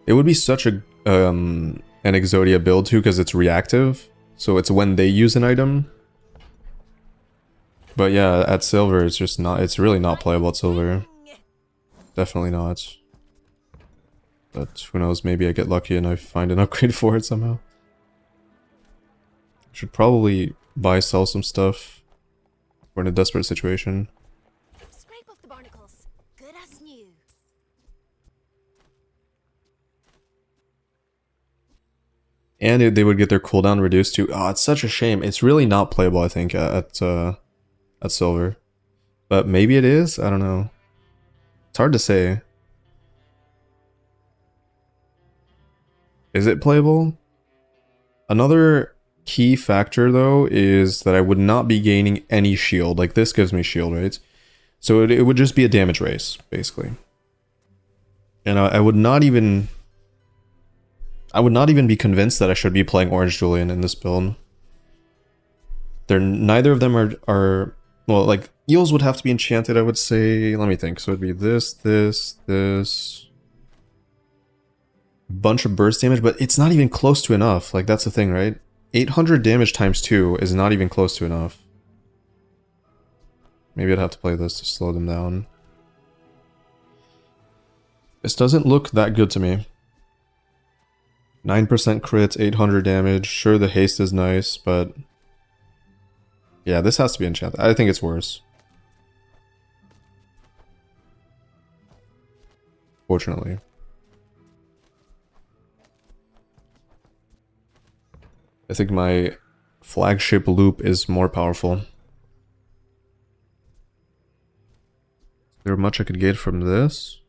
It would be such a an Exodia build too, because it's reactive. So it's when they use an item. But yeah, at silver, it's just not. It's really not playable at silver. Definitely not. But who knows? Maybe I get lucky and I find an upgrade for it somehow. Should probably buy, sell some stuff. We're in a desperate situation. Scrape off the barnacle. And they would get their cooldown reduced to... Oh, it's such a shame. It's really not playable, I think, at silver. But maybe it is? I don't know. It's hard to say. Is it playable? Another key factor, though, is that I would not be gaining any shield. Like, this gives me shield, right? So it would just be a damage race, basically. And I would not even... I would not even be convinced that I should be playing Orange Julian in this build. Neither of them are... Well, like, eels would have to be enchanted, I would say. Let me think. So it'd be this, this... Bunch of burst damage, but it's not even close to enough. Like, that's the thing, right? 800 damage times 2 is not even close to enough. Maybe I'd have to play this to slow them down. This doesn't look that good to me. 9% crits, 800 damage. Sure, the haste is nice, but... Yeah, this has to be enchanted. I think it's worse. Fortunately. I think my flagship loop is more powerful. Is there much I could get from this?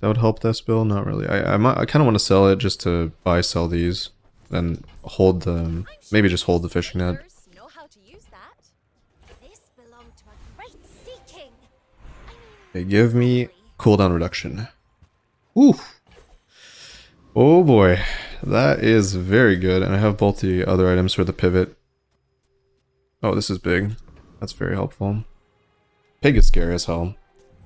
That would help this build? Not really. I kind of want to sell it just to buy-sell these. Then hold the... Maybe just hold the fishing net. Know how to use that. This belonged to a great sea king. They give me cooldown reduction. Ooh. Oh boy. That is very good. And I have both the other items for the pivot. Oh, this is big. That's very helpful. Pig is scary as hell.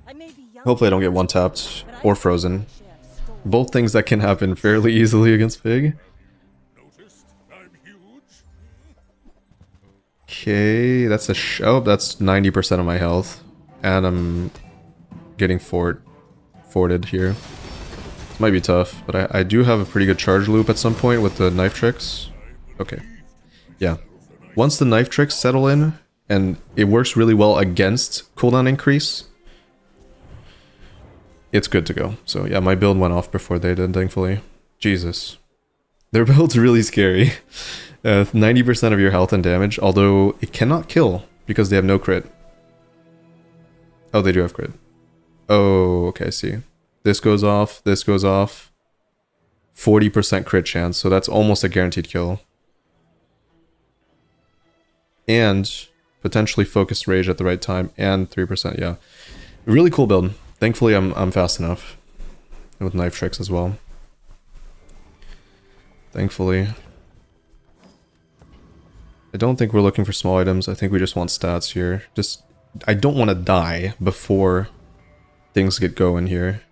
I may be young, Hopefully I don't get one-tapped but I or frozen. should have stolen. Both things that can happen fairly easily against Pig. Noticed? I'm huge. Okay, that's oh, that's 90% of my health. And I'm getting forted here. Might be tough, but I do have a pretty good charge loop at some point with the knife tricks. Okay. Yeah. Once the knife tricks settle in, and it works really well against cooldown increase, it's good to go. So yeah, my build went off before they did, thankfully. Jesus. Their build's really scary. 90% of your health and damage, although it cannot kill because they have no crit. Oh, they do have crit. Oh, okay, I see. This goes off, this goes off. 40% crit chance, so that's almost a guaranteed kill. And potentially focused rage at the right time, and 3%, yeah. Really cool build. Thankfully, I'm fast enough. With knife tricks as well. Thankfully. I don't think we're looking for small items. I think we just want stats here. Just, I don't want to die before things get going here.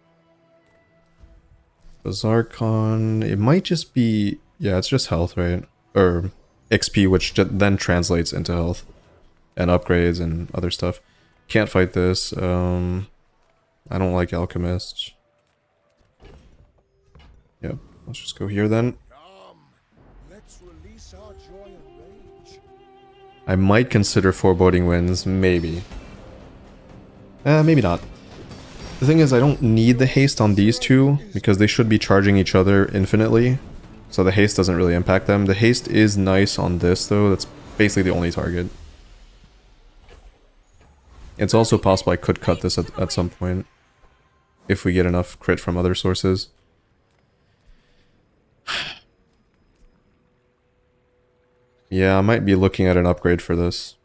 Bazaar con, it might just be, yeah, it's just health, right? Or XP, which then translates into health. And upgrades and other stuff. Can't fight this. I don't like Alchemist. Yep, let's just go here then. Come, let's release our joy and rage. I might consider Foreboding Winds, maybe. Maybe not. The thing is, I don't need the haste on these two, because they should be charging each other infinitely. So the haste doesn't really impact them. The haste is nice on this, though. That's basically the only target. It's also possible I could cut this at some point. If we get enough crit from other sources. Yeah, I might be looking at an upgrade for this.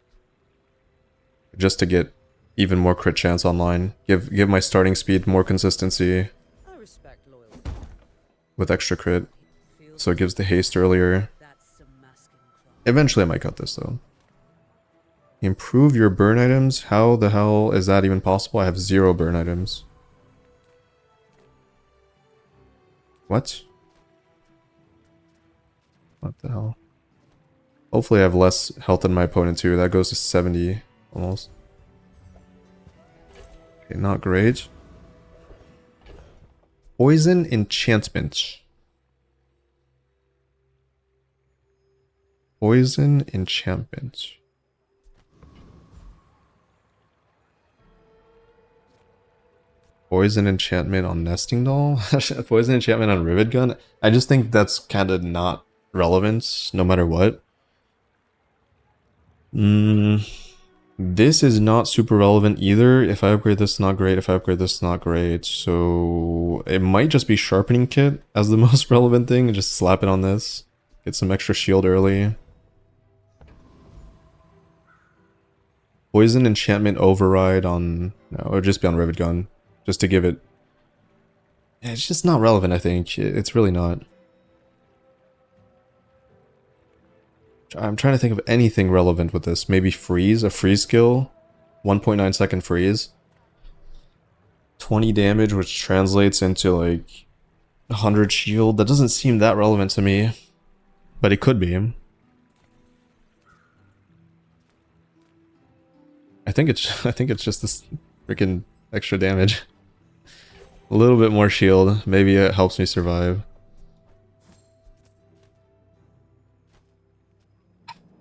Just to get even more crit chance online. Give my starting speed more consistency. I respect loyalty. With extra crit. So it gives the haste earlier. That's some masking crowd. Eventually I might cut this though. Improve your burn items? How the hell is that even possible? I have 0 burn items. What? What the hell? Hopefully I have less health than my opponent too. That goes to 70 almost. Okay, not great. Poison enchantment. Poison enchantment. Poison enchantment on nesting doll? Poison enchantment on rivet gun? I just think that's kind of not relevant no matter what. This is not super relevant either. If I upgrade this, not great. If I upgrade this, not great. So it might just be sharpening kit as the most relevant thing. Just slap it on this. Get some extra shield early. Poison enchantment override on... No, it would just be on Rivet Gun. Just to give it... Yeah, it's just not relevant, I think. It's really not. I'm trying to think of anything relevant with this. Maybe freeze, a freeze skill. 1.9 second freeze. 20 damage, which translates into like 100 shield. That doesn't seem that relevant to me. But it could be. I think it's just this freaking extra damage. A little bit more shield. Maybe it helps me survive.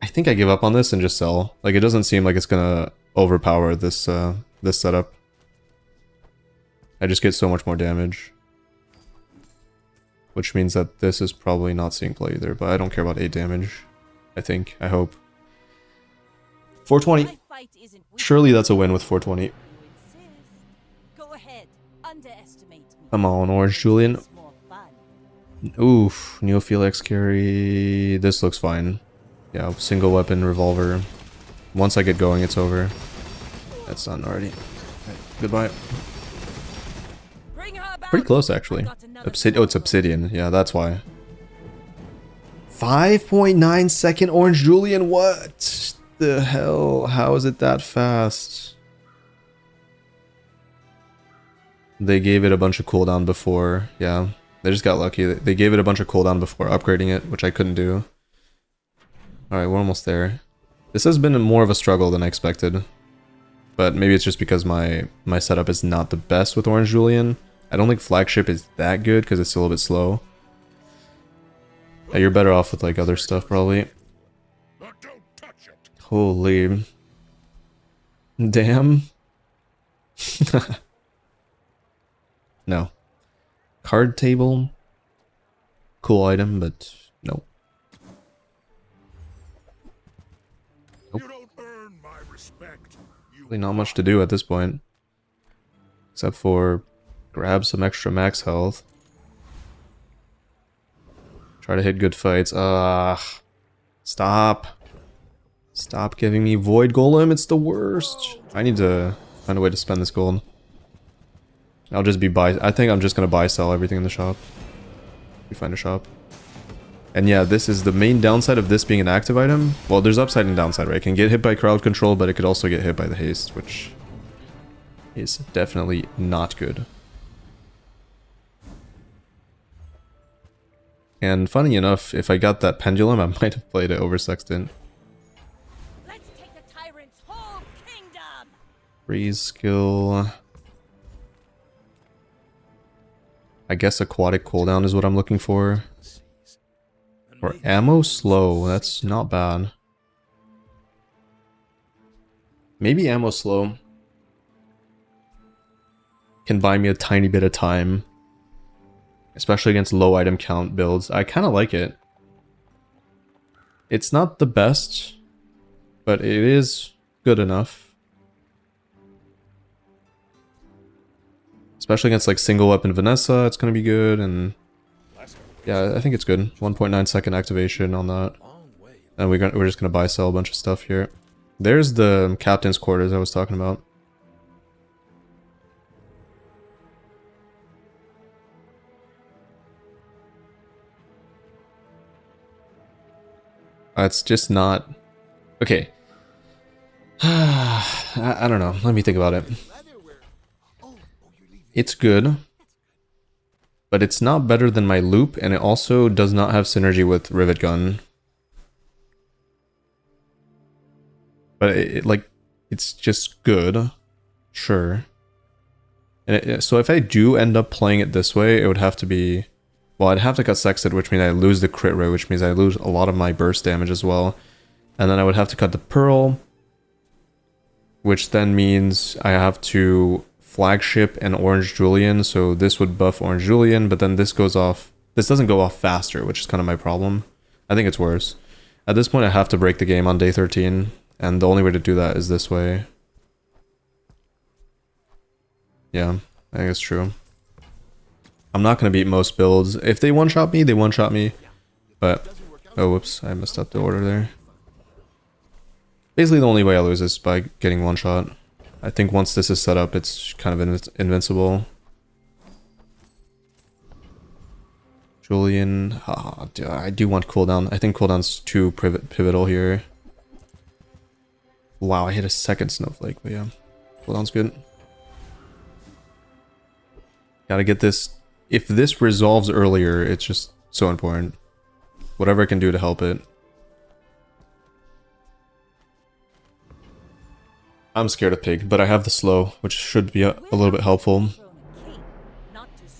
I think I give up on this and just sell. Like, it doesn't seem like it's gonna overpower this this setup. I just get so much more damage. Which means that this is probably not seeing play either, but I don't care about 8 damage. I think. I hope. 420. My fight isn't weak. Surely that's a win with 420. You insist. Go ahead. Underestimate me. Come on, Orange Julian. It's more fun. Oof. Neophelix carry. This looks fine. Yeah, single weapon revolver. Once I get going, it's over. That's done already. Right, goodbye. Bring her back. Pretty close, actually. Oh, it's obsidian. Yeah, that's why. 5.9 second Orange Julian. What the hell? How is it that fast? They gave it a bunch of cooldown before. Yeah, they just got lucky. They gave it a bunch of cooldown before upgrading it, which I couldn't do. Alright, we're almost there. This has been more of a struggle than I expected. But maybe it's just because my setup is not the best with Orange Julian. I don't think Flagship is that good because it's still a bit slow. You're better off with like other stuff probably. But don't touch it. Holy. Damn. No. Card table. Cool item, but no. Nope. You don't earn my respect. You Really not much to do at this point. Except for grab some extra max health. Try to hit good fights. Stop. Stop giving me Void Golem, it's the worst. I need to find a way to spend this gold. I'll just be I think I'm just gonna buy sell everything in the shop. We find a shop. And yeah, this is the main downside of this being an active item. Well, there's upside and downside, right? It can get hit by crowd control, but it could also get hit by the haste, which is definitely not good. And funny enough, if I got that pendulum, I might have played it over Sextant. Let's take the tyrant's whole kingdom. Freeze skill. I guess aquatic cooldown is what I'm looking for. Or ammo slow, that's not bad. Maybe ammo slow can buy me a tiny bit of time. Especially against low item count builds. I kind of like it. It's not the best, but it is good enough. Especially against like single weapon Vanessa, it's going to be good, and yeah, I think it's good. 1.9 second activation on that. And we're just going to buy sell a bunch of stuff here. There's the captain's quarters I was talking about. It's just not... Okay. I don't know. Let me think about it. It's good. But it's not better than my loop, and it also does not have synergy with Rivet Gun. But it's just good. Sure. And so if I do end up playing it this way, it would have to be... Well, I'd have to cut Sexted, which means I lose the crit rate, which means I lose a lot of my burst damage as well. And then I would have to cut the Pearl, which then means I have to Flagship and Orange Julian, so this would buff Orange Julian, but then this goes off... This doesn't go off faster, which is kind of my problem. I think it's worse. At this point, I have to break the game on day 13, and the only way to do that is this way. Yeah, I think it's true. I'm not going to beat most builds. If they one-shot me, they one-shot me. But, oh, whoops, I messed up the order there. Basically, the only way I lose is by getting one-shot. I think once this is set up, it's kind of invincible. Julian, I do want cooldown. I think cooldown's too pivotal here. Wow, I hit a second snowflake, but yeah, cooldown's good. Gotta get this. If this resolves earlier, it's just so important. Whatever I can do to help it. I'm scared of pig, but I have the slow, which should be a little bit helpful.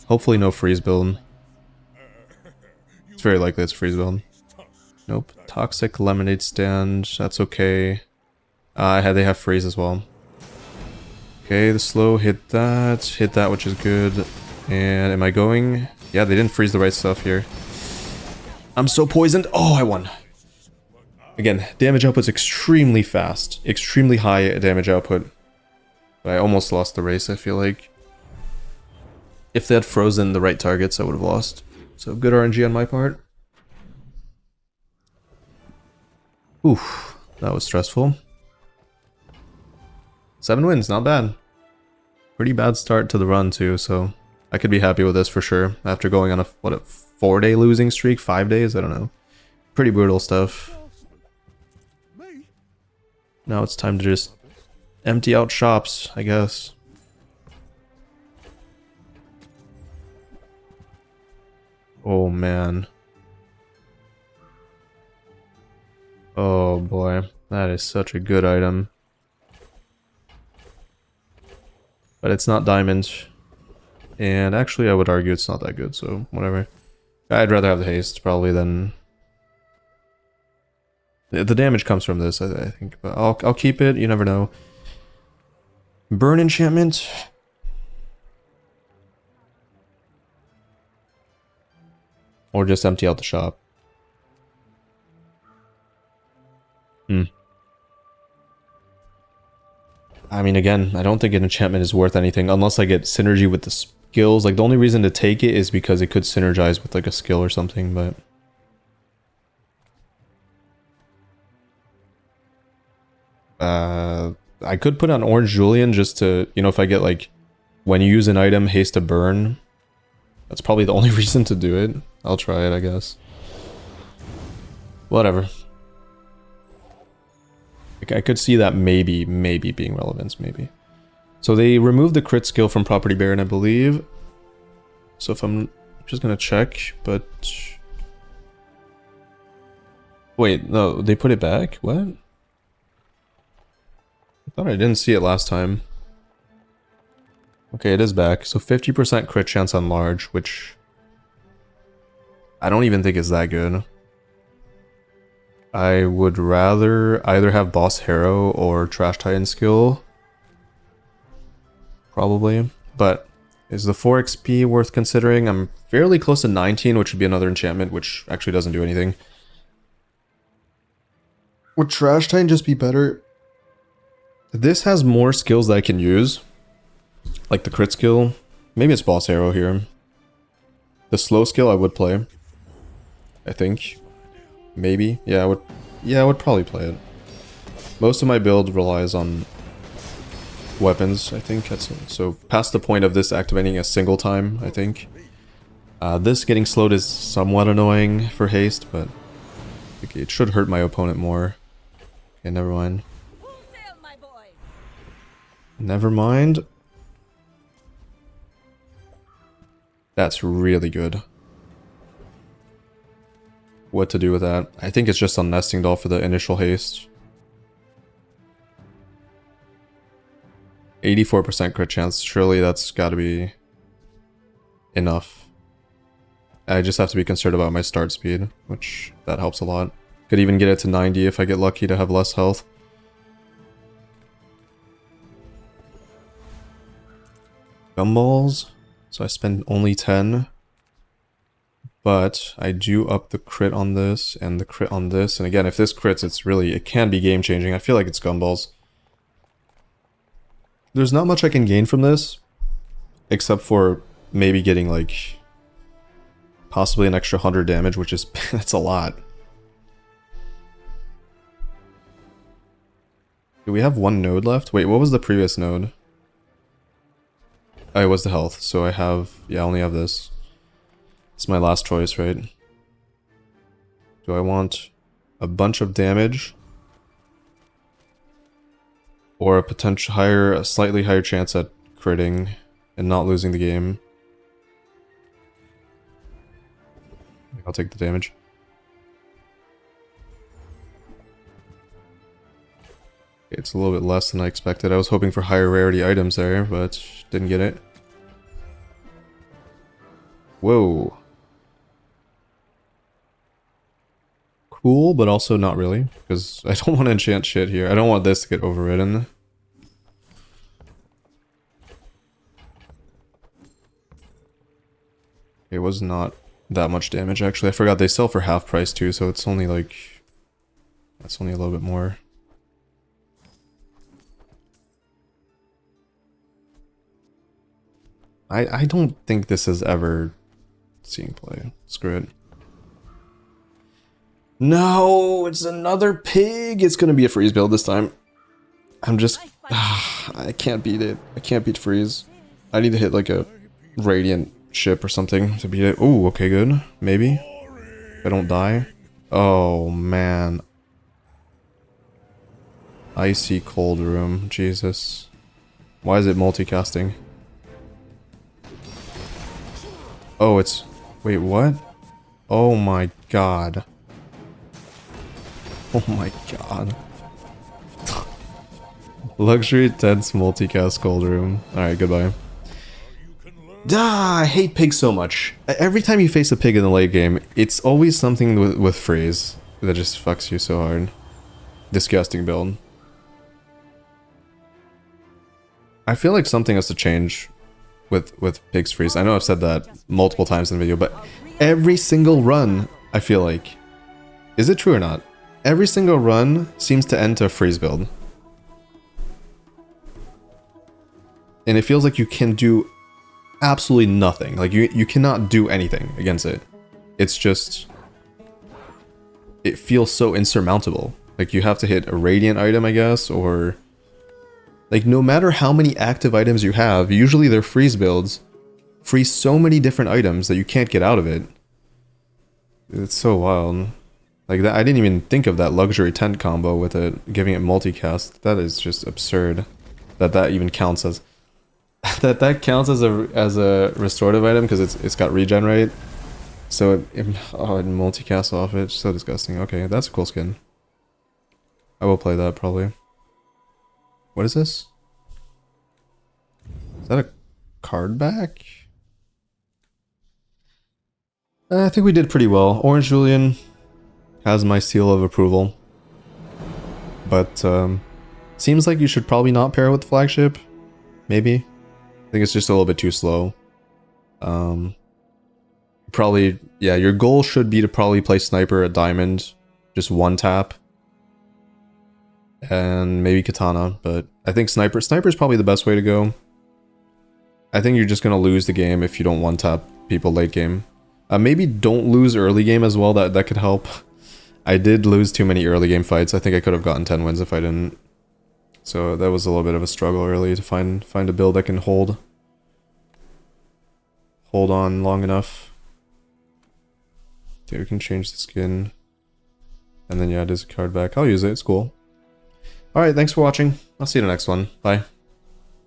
Hopefully no freeze build. It's very likely it's freeze build. Nope. Toxic lemonade stand. That's okay. They have freeze as well. Okay, the slow hit that. Hit that, which is good. And am I going? Yeah, they didn't freeze the right stuff here. I'm so poisoned. Oh, I won. Again, damage output's extremely fast. Extremely high damage output. But I almost lost the race, I feel like. If they had frozen the right targets, I would have lost. So good RNG on my part. Oof, that was stressful. 7 wins, not bad. Pretty bad start to the run too, so I could be happy with this for sure. After going on a 4-day losing streak, 5 days, I don't know. Pretty brutal stuff. Now it's time to just empty out shops, I guess. Oh man. Oh boy, that is such a good item. But it's not diamond. And actually I would argue it's not that good, so whatever. I'd rather have the haste probably than... The damage comes from this, I think, but I'll keep it, you never know. Burn enchantment. Or just empty out the shop. I mean, again, I don't think an enchantment is worth anything unless I get synergy with the skills. Like, the only reason to take it is because it could synergize with, like, a skill or something, but... I could put on Orange Julian just to, you know, if I get, like, when you use an item, haste to burn. That's probably the only reason to do it. I'll try it, I guess. Whatever. I could see that maybe being relevant, maybe. So they removed the crit skill from Property Baron, I believe. So if I'm just gonna check, but... Wait, no, they put it back? What? I thought I didn't see it last time. Okay, it is back. So 50% crit chance on large, which... I don't even think is that good. I would rather either have Boss Harrow or Trash Titan skill. Probably. But is the 4 XP worth considering? I'm fairly close to 19, which would be another enchantment, which actually doesn't do anything. Would Trash Titan just be better? This has more skills that I can use. Like the crit skill. Maybe it's Boss Harrow here. The slow skill I would play. I think. Maybe. Yeah, I would probably play it. Most of my build relies on weapons, I think. So past the point of this activating a single time, I think. This getting slowed is somewhat annoying for haste, but okay, it should hurt my opponent more. Okay, never mind. Never mind. That's really good. What to do with that? I think it's just on Nesting Doll for the initial haste. 84% crit chance. Surely that's gotta be enough. I just have to be concerned about my start speed, which that helps a lot. Could even get it to 90 if I get lucky to have less health. Gumballs. So I spend only 10. But I do up the crit on this and the crit on this. And again, if this crits, it can be game changing. I feel like it's gumballs. There's not much I can gain from this, except for maybe getting like possibly an extra 100 damage, which is that's a lot. Do we have one node left? Wait, what was the previous node? Oh, it was the health. So I only have this. It's my last choice, right? Do I want a bunch of damage? Or a slightly higher chance at critting and not losing the game? I'll take the damage. It's a little bit less than I expected. I was hoping for higher rarity items there, but didn't get it. Whoa. Cool, but also not really, because I don't want to enchant shit here. I don't want this to get overridden. It was not that much damage, actually. I forgot they sell for half price too, so it's only like... that's only a little bit more. I don't think this has ever seen play. Screw it. No, it's another pig. It's gonna be a freeze build this time. I'm just... I can't beat it. I can't beat freeze. I need to hit like a radiant ship or something to beat it. Ooh, okay, good. Maybe. If I don't die. Oh, man. Icy cold room. Jesus. Why is it multicasting? Oh, it's... wait, what? Oh my god. Oh my god. Luxury tense multicast cold room. Alright, goodbye. I hate pigs so much. Every time you face a pig in the late game, it's always something with freeze that just fucks you so hard. Disgusting build. I feel like something has to change with pigs freeze. I know I've said that multiple times in the video, but every single run, I feel like... is it true or not? Every single run seems to end to a freeze build. And it feels like you can do absolutely nothing. Like, you cannot do anything against it. It's just... it feels so insurmountable. Like, you have to hit a radiant item, I guess, or... like, no matter how many active items you have, usually their freeze builds freeze so many different items that you can't get out of it. It's so wild. Like, that, I didn't even think of that luxury tent combo with it, giving it multicast. That is just absurd. That even counts as... that counts as a restorative item, because it's got regen rate. So it multicast off it. So disgusting. Okay, that's a cool skin. I will play that, probably. What is this? Is that a card back? I think we did pretty well. Orange Julian has my seal of approval. But, seems like you should probably not pair with Flagship. Maybe. I think it's just a little bit too slow. Probably, yeah, your goal should be to probably play Sniper at Diamond. Just one tap. And maybe Katana, but I think Sniper is probably the best way to go. I think you're just gonna lose the game if you don't one-tap people late game. Maybe don't lose early game as well, that could help. I did lose too many early game fights. I think I could have gotten 10 wins if I didn't. So that was a little bit of a struggle early to find a build that can hold on long enough. Okay, we can change the skin. And then yeah, it is a card back. I'll use it, it's cool. Alright, thanks for watching. I'll see you in the next one. Bye.